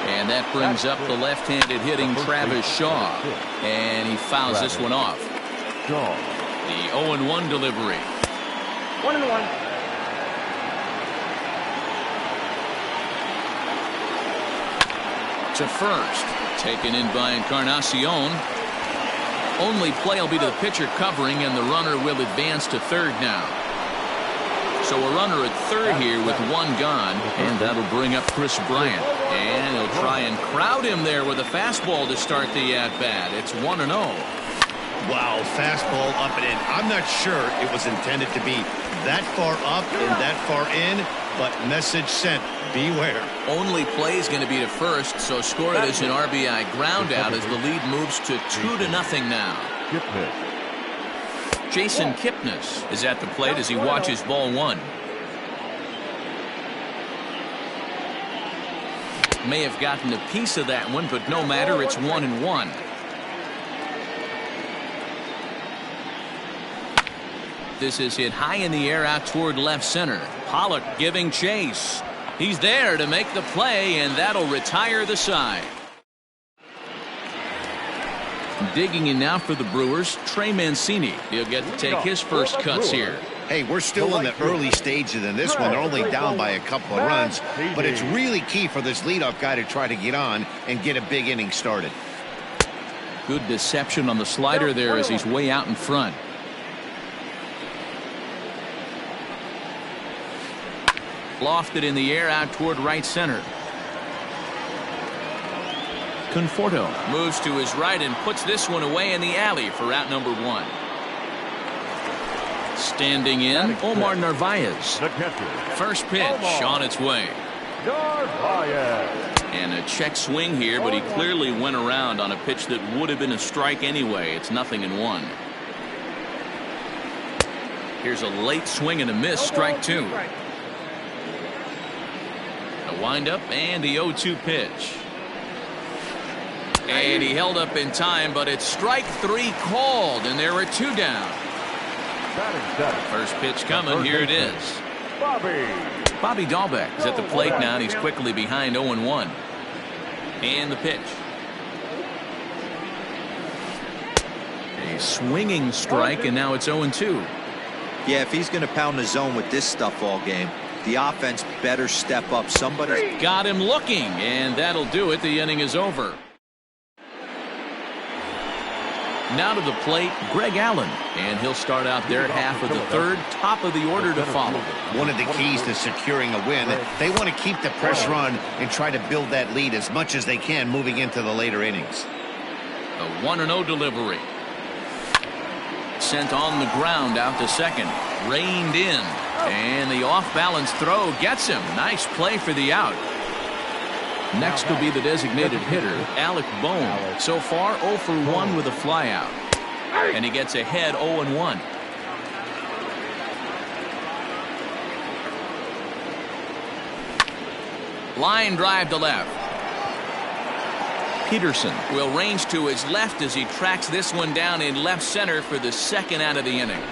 And that brings up the left-handed hitting Travis Shaw. And he fouls this one off. The 0-1 delivery. 1-1. To first. Taken in by Encarnacion. Only play will be to the pitcher covering, and the runner will advance to third now. So a runner at third here with one gone, and that'll bring up Chris Bryant. And he'll try and crowd him there with a fastball to start the at-bat. It's 1-0. Wow, fastball up and in. I'm not sure it was intended to be that far up and that far in, but message sent. Beware. Only play is going to be to first, so score it as an RBI ground out as the lead moves to 2-0 now. Jason Kipnis is at the plate as he watches ball one. May have gotten a piece of that one, but no matter, it's 1-1. This is hit high in the air out toward left center. Pollock giving chase. He's there to make the play, and that'll retire the side. Digging in now for the Brewers, Trey Mancini. He'll get to take his first cuts here. Hey, we're still in the early stages in this one. They're only down by a couple of runs, but it's really key for this leadoff guy to try to get on and get a big inning started. Good deception on the slider there as he's way out in front. Lofted in the air out toward right center. Conforto moves to his right and puts this one away in the alley for out number one. Standing in, Omar Narvaez. First pitch on its way. And a check swing here, but he clearly went around on a pitch that would have been a strike anyway. It's 0-1. Here's a late swing and a miss, strike two. A windup and the 0-2 pitch. And he held up in time, but it's strike 3 called, and there are 2 down. First pitch coming. Here it is. Bobby Dahlbeck is at the plate now, and he's quickly behind 0-1. And the pitch. A swinging strike, and now it's 0-2. Yeah, if he's going to pound the zone with this stuff all game, the offense better step up. Somebody's got him looking, and that'll do it. The inning is over. Now to the plate, Greg Allen, and he'll start out their half of the third, top of the order to follow. One of the keys to securing a win, they want to keep the pressure on and try to build that lead as much as they can moving into the later innings. The 1-0 delivery. Sent on the ground out to second. Reined in. And the off-balance throw gets him. Nice play for the out. Next will be the designated hitter, Alec Bohm. So far, 0 for 1 with a flyout. And he gets ahead 0-1. Line drive to left. Peterson will range to his left as he tracks this one down in left center for the second out of the inning.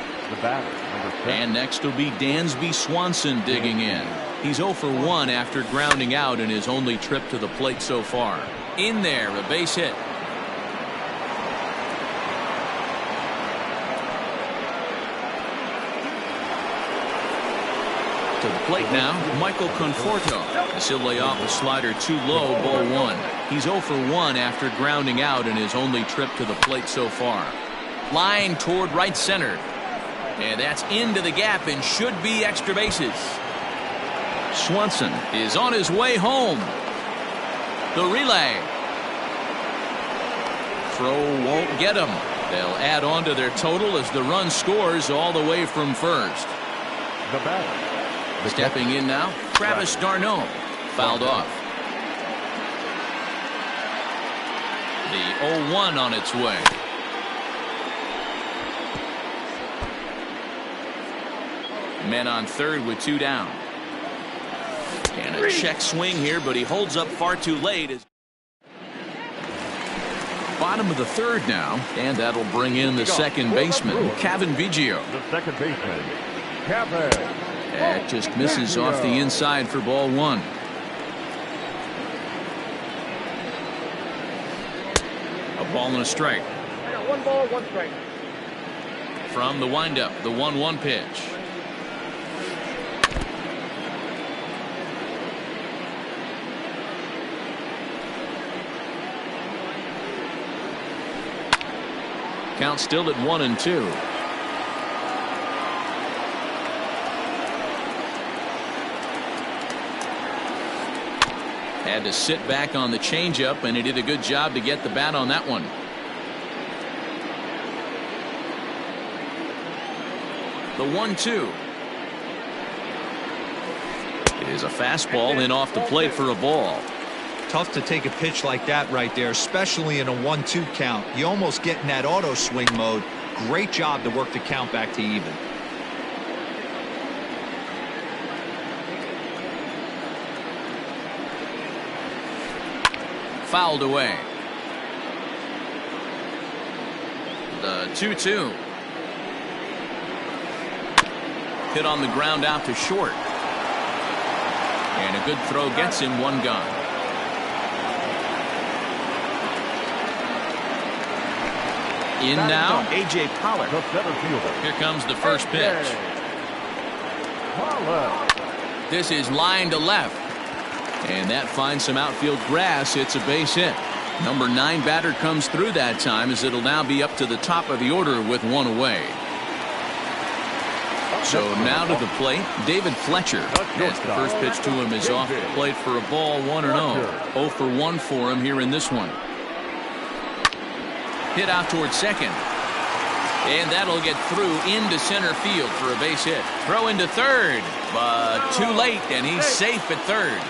And next will be Dansby Swanson digging in. He's 0 for 1 after grounding out in his only trip to the plate so far. In there, a base hit. To the plate now, Michael Conforto. As he'll lay off a slider too low, ball 1. He's 0 for 1 after grounding out in his only trip to the plate so far. Line toward right center. And that's into the gap and should be extra bases. Swanson is on his way home. The relay. Throw won't get him. They'll add on to their total as the run scores all the way from first. The batter. Stepping in now, Travis d'Arnaud. Fouled off. The 0-1 on its way. Men on third with 2 down. And a check swing here, but he holds up far too late. Bottom of the third now, and that'll bring in the second baseman, Cavan Biggio. The second baseman, Cavan. That just misses off the inside for ball 1. A ball and a strike. I got 1 ball, 1 strike. From the windup, the 1-1 pitch. Count still at 1-2. Had to sit back on the changeup, and he did a good job to get the bat on that one. The 1-2 is a fastball in off the plate for a ball. tough to take a pitch like that right there, especially in a 1-2 count. You almost get in that auto swing mode. Great job to work the count back to even. Fouled away. The 2-2. Hit on the ground out to short. And a good throw gets him one gone. In now, A.J. Pollard. Here comes the first pitch. This is line to left. And that finds some outfield grass. It's a base hit. Number 9 batter comes through that time, as it'll now be up to the top of the order with one away. So now to the plate, David Fletcher. As the first pitch to him is off the plate for a ball, 1-0. 0 for 1 for him here in this one. Hit out towards second. And that'll get through into center field for a base hit. Throw into third, but too late, and he's safe at third.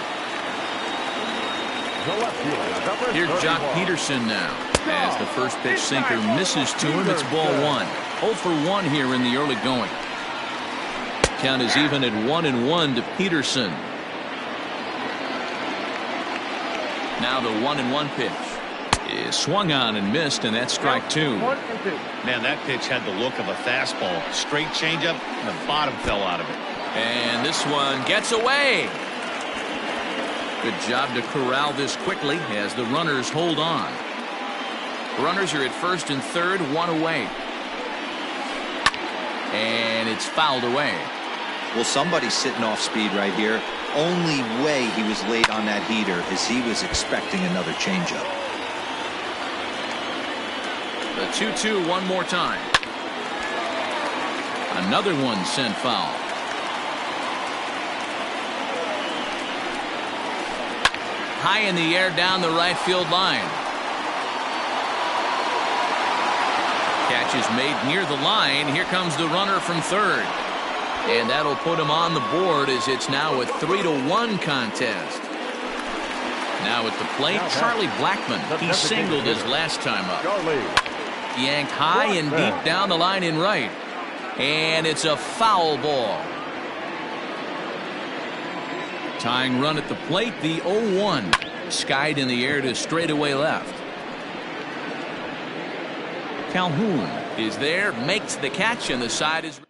Here's Jock Peterson now. As the first pitch sinker misses to him, it's ball 1. 0 for 1 here in the early going. Count is even at 1-1 to Peterson. Now the 1-1 pitch Is swung on and missed, and that's strike 2. 1-2. Man, that pitch had the look of a fastball. Straight changeup, and the bottom fell out of it. And this one gets away. Good job to corral this quickly as the runners hold on. Runners are at first and third, one away. And it's fouled away. Well, somebody's sitting off speed right here. Only way he was late on that heater is he was expecting another changeup. The 2-2 one more time. Another one sent foul. High in the air down the right field line. Catch is made near the line. Here comes the runner from third. And that'll put him on the board as it's now a 3-1 contest. Now at the plate, Charlie Blackmon. He singled his last time up. Yanked high and deep down the line in right. And it's a foul ball. Tying run at the plate, the 0-1. Skied in the air to straightaway left. Calhoun is there, makes the catch, and the side is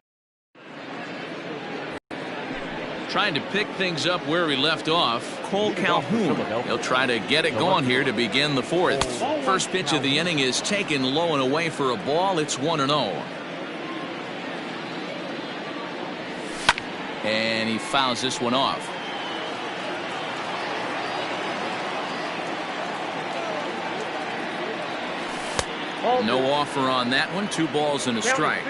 trying to pick things up where we left off. Cole Calhoun. He'll try to get it going here to begin the fourth. First pitch of the inning is taken low and away for a ball. It's 1-0. And he fouls this one off. No offer on that one. 2 balls and a strike.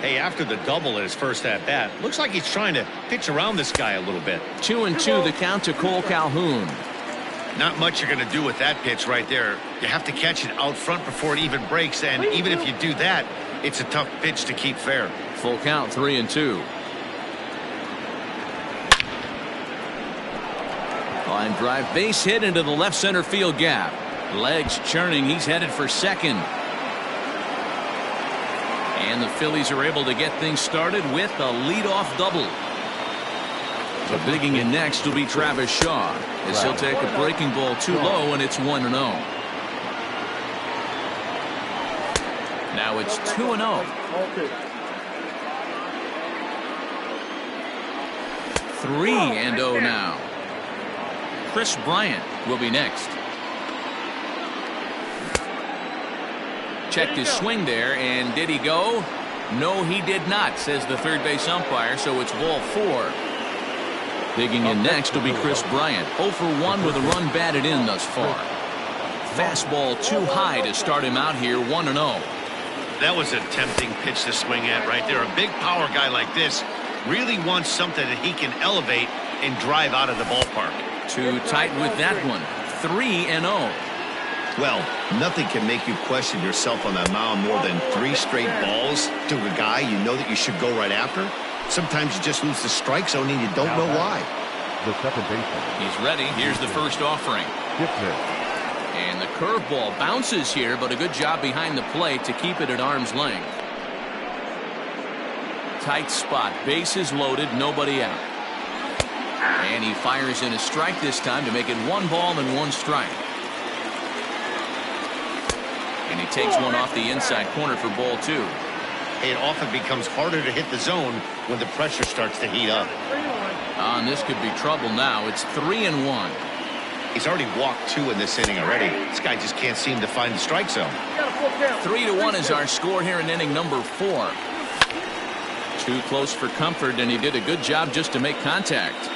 Hey, after the double at his first at-bat, looks like he's trying to pitch around this guy a little bit. 2-2 the count to Cole Calhoun. Not much you're going to do with that pitch right there. You have to catch it out front before it even breaks, and even if you do that, it's a tough pitch to keep fair. Full count, 3-2. Line drive, base hit into the left center field gap. Legs churning. He's headed for second. And the Phillies are able to get things started with a leadoff double. So digging in next will be Travis Shaw as he'll take a breaking ball too low, and it's 1-0. Now it's 2-0. 3-0 now. Chris Bryant will be next. Checked his swing there, and did he go? No, he did not, says the third base umpire, so it's ball 4. Digging in next will be Chris Bryant. 0 for 1 with a run batted in thus far. Fastball too high to start him out here, 1-0. That was a tempting pitch to swing at right there. A big power guy like this really wants something that he can elevate and drive out of the ballpark. Too tight with that one. 3-0. Well, nothing can make you question yourself on that mound more than 3 straight balls to a guy you know that you should go right after. Sometimes you just lose the strike zone and you don't know why. The second baseman. He's ready. Here's the first offering. And the curveball bounces here, but a good job behind the plate to keep it at arm's length. Tight spot. Bases loaded. Nobody out. And he fires in a strike this time to make it 1 ball and 1 strike. And he takes one off the inside corner for ball 2. It often becomes harder to hit the zone when the pressure starts to heat up. And this could be trouble now. It's 3-1. He's already walked 2 in this inning already. This guy just can't seem to find the strike zone. 3-1 is our score here in inning number 4. Too close for comfort, and he did a good job just to make contact.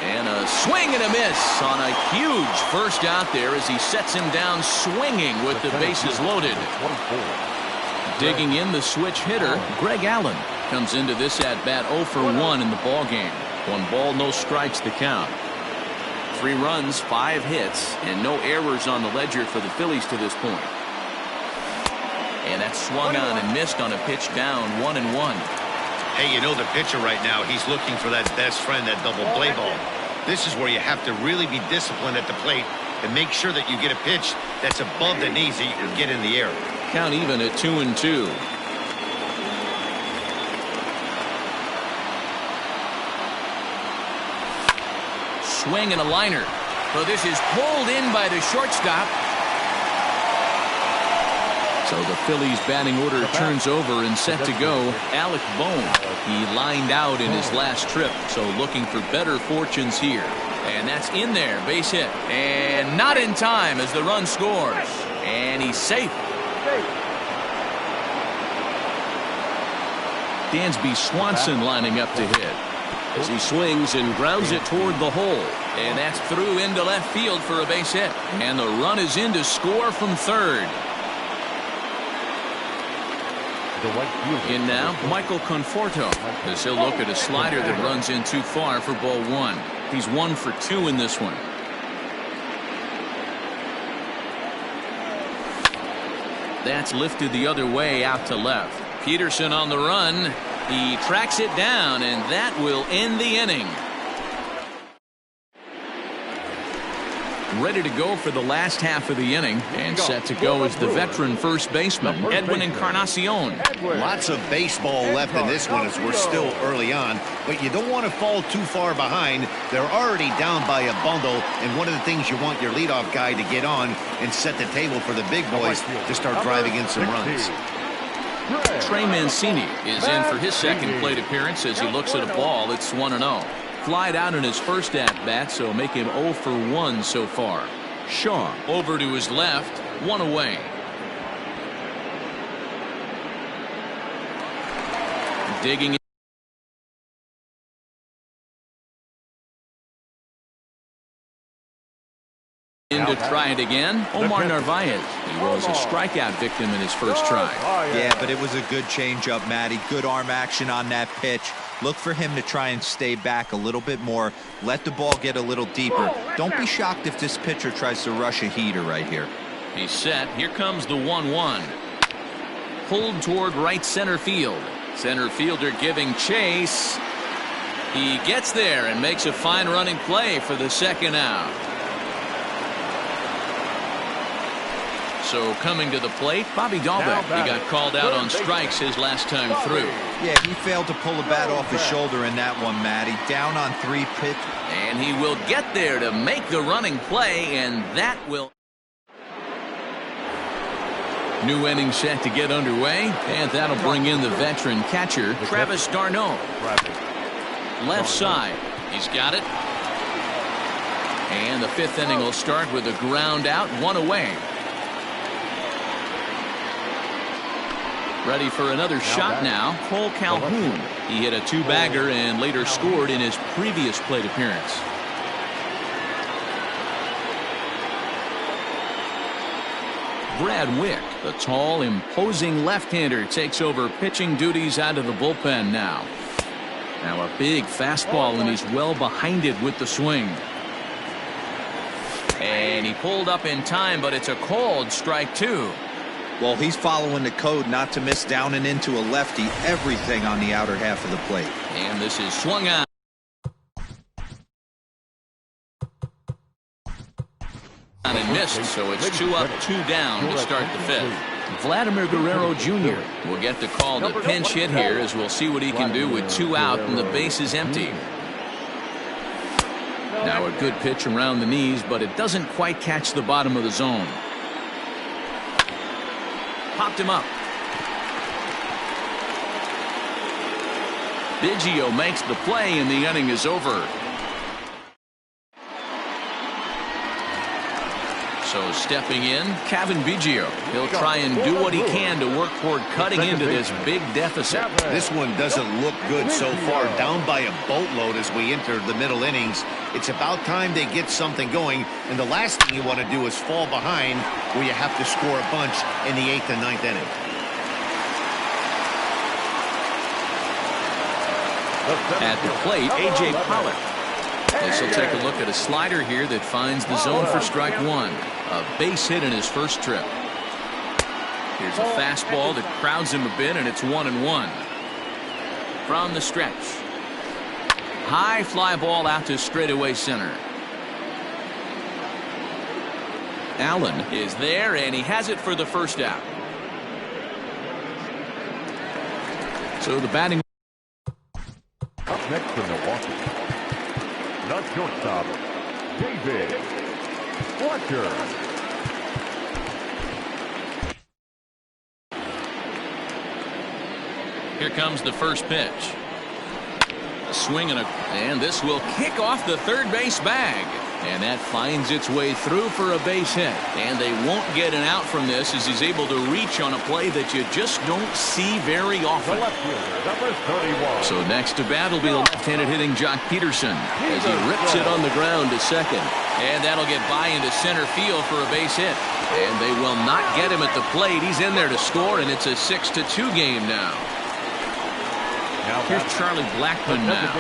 And a swing and a miss on a huge first out there as he sets him down swinging with the bases loaded. Digging in the switch hitter, Greg Allen comes into this at bat 0 for 1 in the ball game. 1 ball, no strikes to count. 3 runs, 5 hits, and no errors on the ledger for the Phillies to this point. And that swung on and missed on a pitch down 1-1. Hey, you know the pitcher right now, he's looking for that best friend, that double play ball. This is where you have to really be disciplined at the plate and make sure that you get a pitch that's above the knees that you can get in the air. Count even at 2-2. Swing and a liner. So this is pulled in by the shortstop. So the Phillies batting order turns over and set to go. Alec Bohm. He lined out in his last trip, so looking for better fortunes here. And that's in there, base hit. And not in time as the run scores. And he's safe. Dansby Swanson lining up to hit. As he swings and grounds it toward the hole. And that's through into left field for a base hit. And the run is in to score from third. In now, Michael Conforto, as he'll look at a slider that runs in too far for ball one. He's 1 for 2 in this one. That's lifted the other way out to left. Peterson on the run. He tracks it down, and that will end the inning. Ready to go for the last half of the inning, and set to go is the veteran first baseman, Edwin Encarnacion. Lots of baseball left in this one as we're still early on, but you don't want to fall too far behind. They're already down by a bundle, and one of the things you want your leadoff guy to get on and set the table for the big boys to start driving in some runs. Trey Mancini is in for his second plate appearance as he looks at a ball that's 1-0. Flied out in his first at-bat, so make him 0 for 1 so far. Shaw over to his left, 1 away. Digging in to try it again, Omar Narvaez. He was a strikeout victim in his first try. Yeah, but it was a good changeup, Matty. Good arm action on that pitch. Look for him to try and stay back a little bit more. Let the ball get a little deeper. Don't be shocked if this pitcher tries to rush a heater right here. He's set. Here comes the 1-1. Pulled toward right center field. Center fielder giving chase. He gets there and makes a fine running play for the second out. So coming to the plate, Bobby Dahlbeck. He got called out on strikes his last time through. Yeah, he failed to pull the bat off his shoulder in that one, Matty. Down on 3 pitch. And he will get there to make the running play, and that will. New inning set to get underway, and that'll bring in the veteran catcher, Travis d'Arnaud. Left side. He's got it. And the 5th inning will start with a ground out, 1 away. Ready for another shot now, Cole Calhoun. He hit a 2-bagger and later scored in his previous plate appearance. Brad Wick, the tall, imposing left-hander, takes over pitching duties out of the bullpen now. Now a big fastball, and he's well behind it with the swing. And he pulled up in time, but it's a called strike 2. Well, he's following the code not to miss down and into a lefty. Everything on the outer half of the plate. And this is swung on. And missed, so it's 2 up, 2 down to start the 5th. Vladimir Guerrero Jr. will get the call to pinch hit here, as we'll see what he can do with 2 out and the base is empty. Now a good pitch around the knees, but it doesn't quite catch the bottom of the zone. Popped him up. Biggio makes the play, and the inning is over. So stepping in, Kevin Biggio. He'll try and do what he can to work toward cutting into this big deficit. This one doesn't look good so far. Down by a boatload as we enter the middle innings. It's about time they get something going, and the last thing you want to do is fall behind where you have to score a bunch in the 8th and 9th inning. At the plate, A.J. Pollock. This will take a look at a slider here that finds the zone for strike 1. A base hit in his first trip. Here's a fastball that crowds him a bit, and it's 1-1. From the stretch. High fly ball out to straightaway center. Allen is there, and he has it for the first out. So the batting. Up next for Milwaukee, the shortstop, David Fletcher. Here comes the first pitch. A swing and this will kick off the third base bag. And that finds its way through for a base hit. And they won't get an out from this as he's able to reach on a play that you just don't see very often. The left fielder, number 31. So next to bat will be the left-handed hitting Jock Peterson as he rips it on the ground to second. And that'll get by into center field for a base hit. And they will not get him at the plate. He's in there to score, and it's a 6-2 game now. Here's Charlie Blackmon now.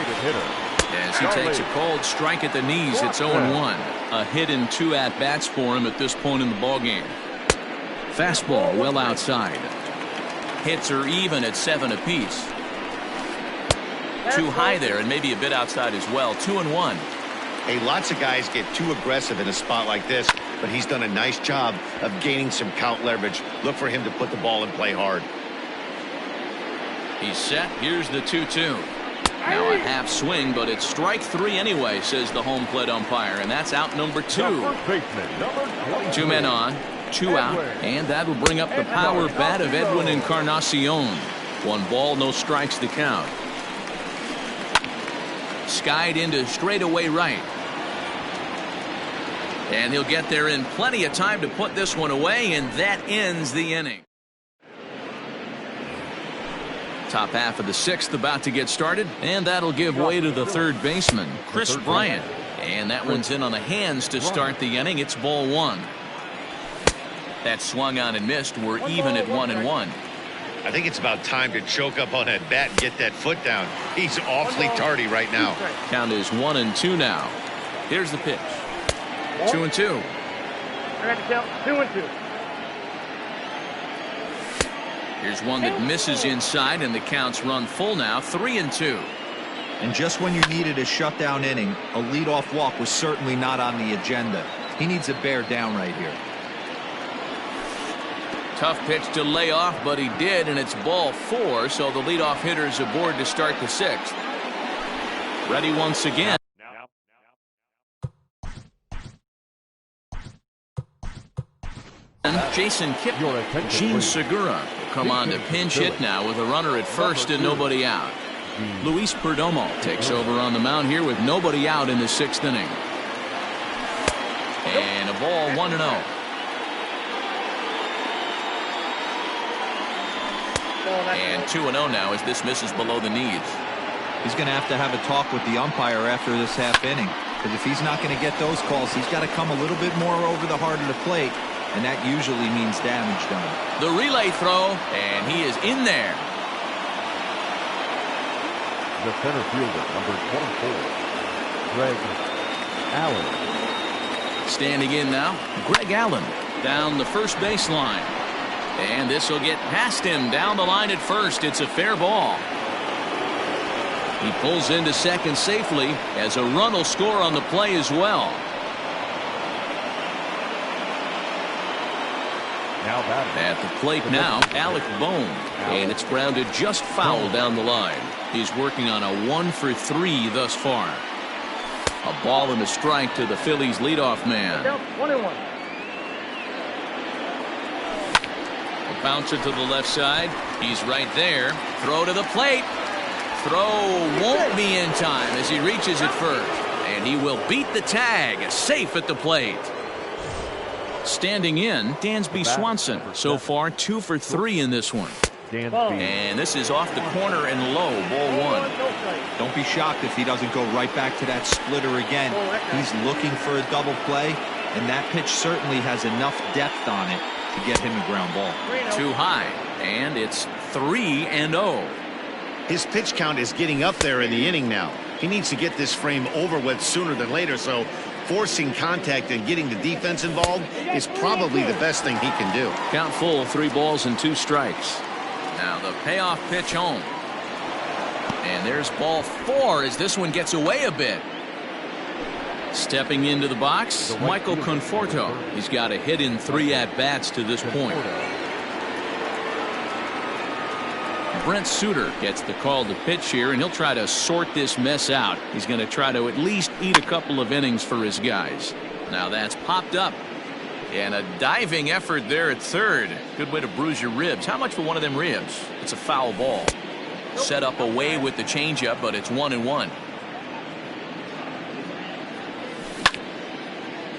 As he takes a cold strike at the knees, it's 0-1. A hit in 2 at-bats for him at this point in the ballgame. Fastball well outside. Hits are even at 7 apiece. Too high there and maybe a bit outside as well. 2-1. Hey, lots of guys get too aggressive in a spot like this, but he's done a nice job of gaining some count leverage. Look for him to put the ball and play hard. He's set. Here's the 2-2. Now a half swing, but it's strike 3 anyway, says the home plate umpire, and that's out number 2. 2 men on, 2 out, and that will bring up the power bat of Edwin Encarnacion. 1 ball, no strikes to count. Skied into straightaway right. And he'll get there in plenty of time to put this one away, and that ends the inning. Top half of the 6th about to get started, and that'll give way to the third baseman, Chris Bryant. And that one's in on the hands to start the inning. It's ball 1. That swung on and missed. We're even at 1-1. I think it's about time to choke up on that bat and get that foot down. He's awfully tardy right now. Count is 1-2 now. Here's the pitch. 2-2. 2-2. Here's one that misses inside, and the count's run full now. 3-2. And just when you needed a shutdown inning, a leadoff walk was certainly not on the agenda. He needs to bear down right here. Tough pitch to lay off, but he did, and it's ball 4, so the leadoff hitter's aboard to start the 6th. Ready once again. Jason Kipling, Gene Segura come on to pinch hit now with a runner at first and nobody out. Luis Perdomo takes over on the mound here with nobody out in the 6th inning. And a ball 1-0. And 2-0 now as this misses below the knees. He's going to have a talk with the umpire after this half inning, because if he's not going to get those calls, he's got to come a little bit more over the heart of the plate. And that usually means damage done. The relay throw, and he is in there. The center fielder, number 24, Greg Allen. Standing in now, Greg Allen down the first baseline. And this will get past him down the line at first. It's a fair ball. He pulls into second safely as a run will score on the play as well. At the plate now, Alec Bohm, and it's grounded just foul down the line. He's working on a 1-for-3 thus far. A ball and a strike to the Phillies leadoff man. 1-1. A bouncer to the left side. He's right there. Throw to the plate. Throw won't be in time as he reaches it first. And he will beat the tag. Safe at the plate. Standing in, Dansby Swanson. So far, 2-for-3 in this one. And this is off the corner and low, ball 1. Don't be shocked if he doesn't go right back to that splitter again. He's looking for a double play, and that pitch certainly has enough depth on it to get him a ground ball. Too high, and it's 3-0. His pitch count is getting up there in the inning now. He needs to get this frame over with sooner than later, so forcing contact and getting the defense involved is probably the best thing he can do. Count full, 3 balls and 2 strikes. Now the payoff pitch home. And there's ball 4 as this one gets away a bit. Stepping into the box, Michael Conforto. He's got a hit in 3 at-bats to this point. Brent Suter gets the call to pitch here, and he'll try to sort this mess out. He's going to try to at least eat a couple of innings for his guys. Now that's popped up. And a diving effort there at third. Good way to bruise your ribs. How much for one of them ribs? It's a foul ball. Set up away with the changeup, but it's 1-1.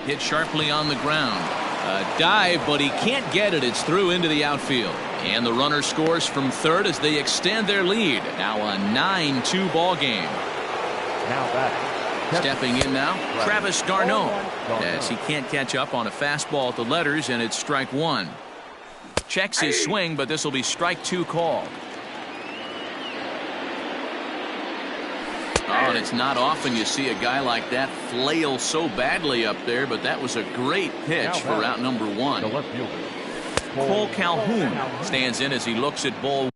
Hit sharply on the ground. A dive, but he can't get it. It's through into the outfield. And the runner scores from third as they extend their lead. Now a 9-2 ball game. Now back. Stepping in now, Travis d'Arnaud, as he can't catch up on a fastball at the letters, and it's strike one. Checks his swing, but this will be strike two called. Oh, and it's not often you see a guy like that flail so badly up there, but that was a great pitch for out number one. Cole Calhoun stands in as he looks at ball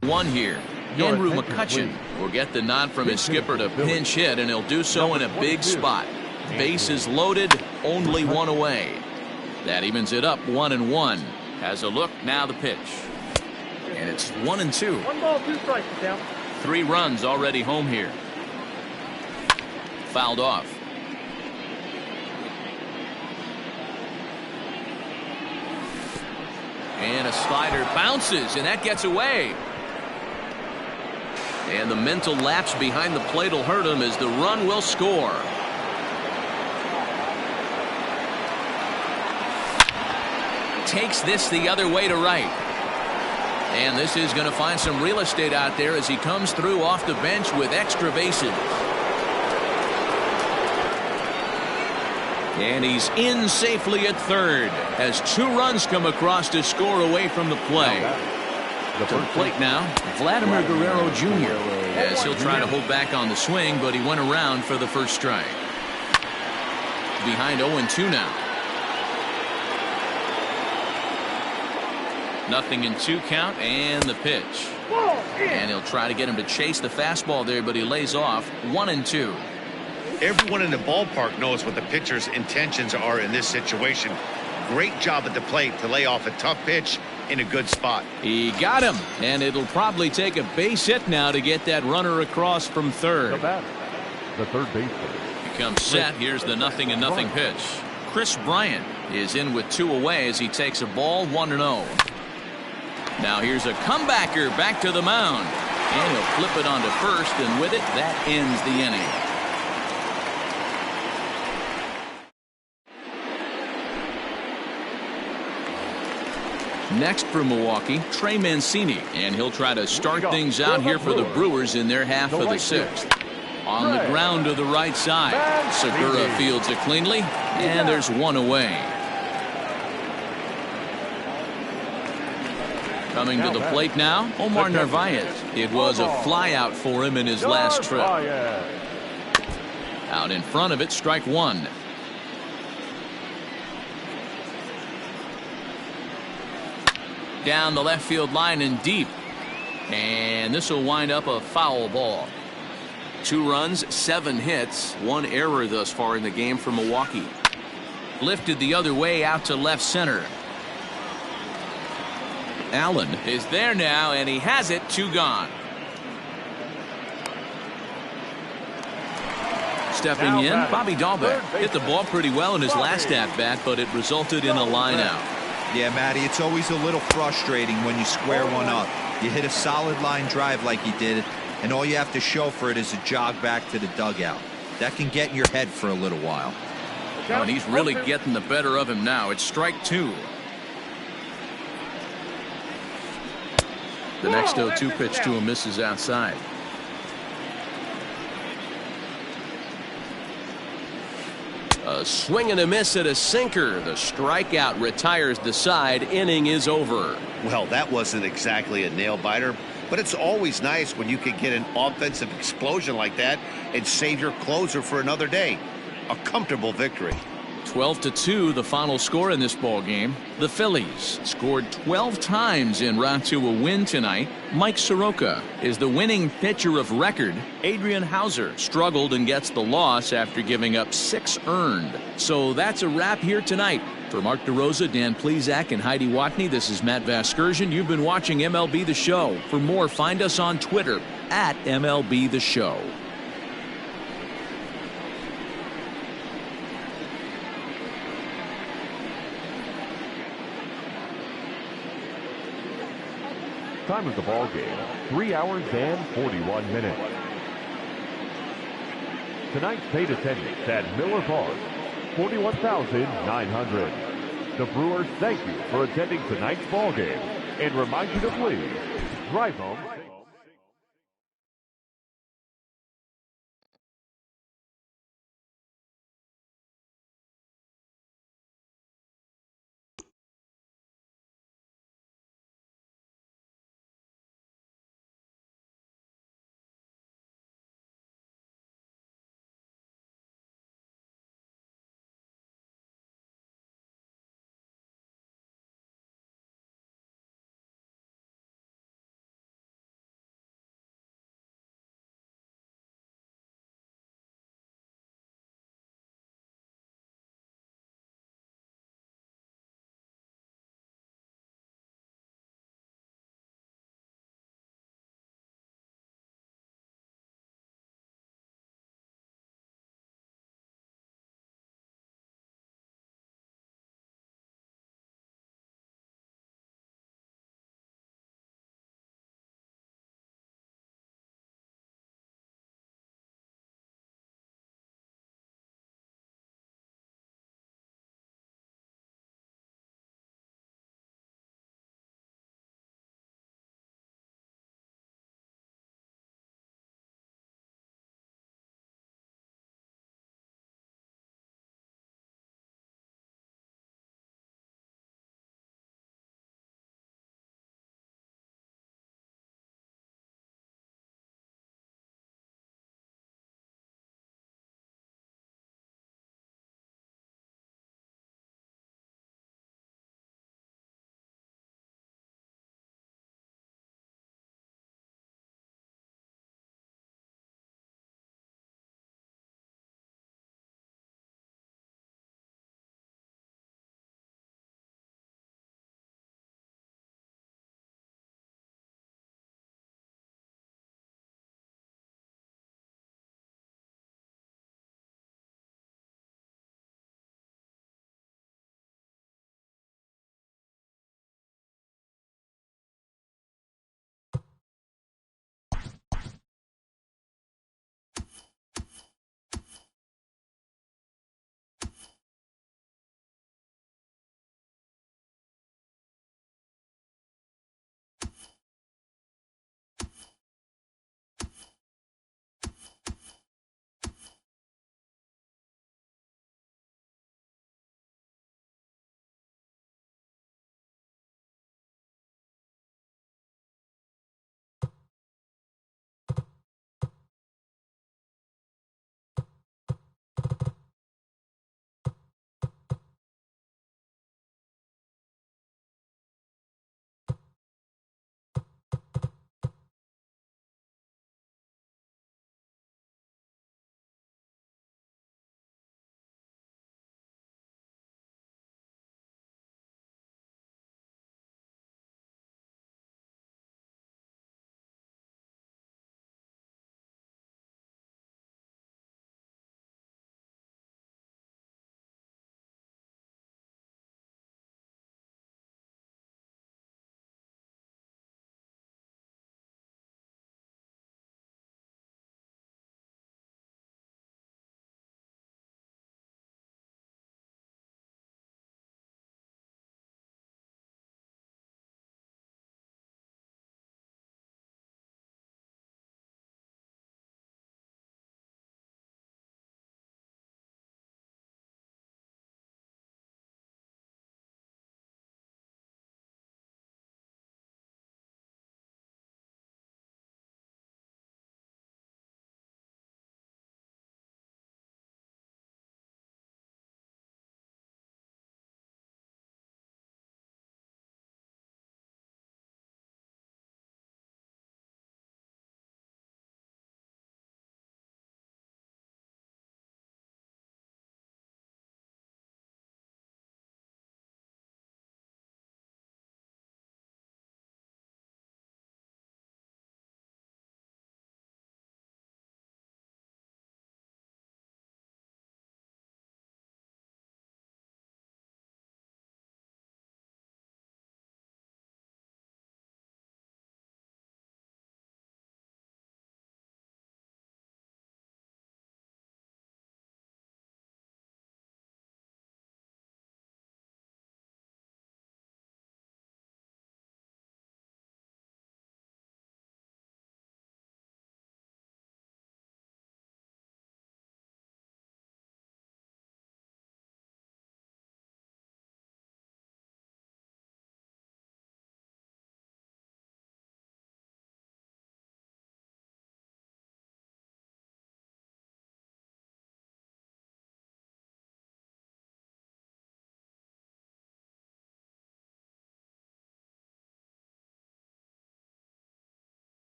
one here. Andrew McCutcheon will get the nod from his skipper to pinch hit, and he'll do so in a big spot. Bases loaded, only one away. That evens it up 1-1. Has a look, now the pitch. And it's 1-2. 1 ball, 2 strikes, down. 3 runs already home here. Fouled off. And a slider bounces, and that gets away. And the mental lapse behind the plate will hurt him as the run will score. Takes this the other way to right. And this is going to find some real estate out there as he comes through off the bench with extra bases. And he's in safely at third as 2 runs come across to score away from the play. To the plate now, Vladimir Guerrero Jr. as he'll try to hold back on the swing, but he went around for the first strike. Behind 0-2 now. 0-2 count, and the pitch. And he'll try to get him to chase the fastball there, but he lays off. 1-2. Everyone in the ballpark knows what the pitcher's intentions are in this situation. Great job at the plate to lay off a tough pitch in a good spot. He got him, and it'll probably take a base hit now to get that runner across from third. The third baseman. He comes set. Here's the 0-0 pitch. Chris Bryant is in with 2 away as he takes a ball 1-0. Now here's a comebacker back to the mound, and he'll flip it onto first, and with it, that ends the inning. Next for Milwaukee, Trey Mancini, and he'll try to start things out here for the Brewers in their half of the 6th. On the ground to the right side, Segura fields it cleanly, and there's 1 away. Coming to the plate now, Omar Narvaez. It was a flyout for him in his last trip. Out in front of it, strike 1. Down the left field line and deep. And this will wind up a foul ball. 2 runs, 7 hits, 1 error thus far in the game for Milwaukee. Lifted the other way out to left center. Allen is there now, and he has it. 2 gone. Stepping in, Bobby Dahlbeck hit the ball pretty well in his last at-bat, but it resulted in a line out. Yeah, Matty, it's always a little frustrating when you square one up. You hit a solid line drive like he did, and all you have to show for it is a jog back to the dugout. That can get in your head for a little while. Oh, and he's really getting the better of him now. It's strike 2. The next 0-2 pitch to him misses outside. A swing and a miss at a sinker. The strikeout retires the side. Inning is over. Well, that wasn't exactly a nail-biter, but it's always nice when you can get an offensive explosion like that and save your closer for another day. A comfortable victory. 12-2, the final score in this ball game. The Phillies scored 12 times en route to a win tonight. Mike Soroka is the winning pitcher of record. Adrian Hauser struggled and gets the loss after giving up 6 earned. So that's a wrap here tonight. For Mark DeRosa, Dan Plesac, and Heidi Watney, this is Matt Vasgersian. You've been watching MLB The Show. For more, find us on Twitter at MLB The Show. Time of the ball game, 3 hours and 41 minutes. Tonight's paid attendance at Miller Park, 41,900. The Brewers thank you for attending tonight's ball game and remind you to please drive home.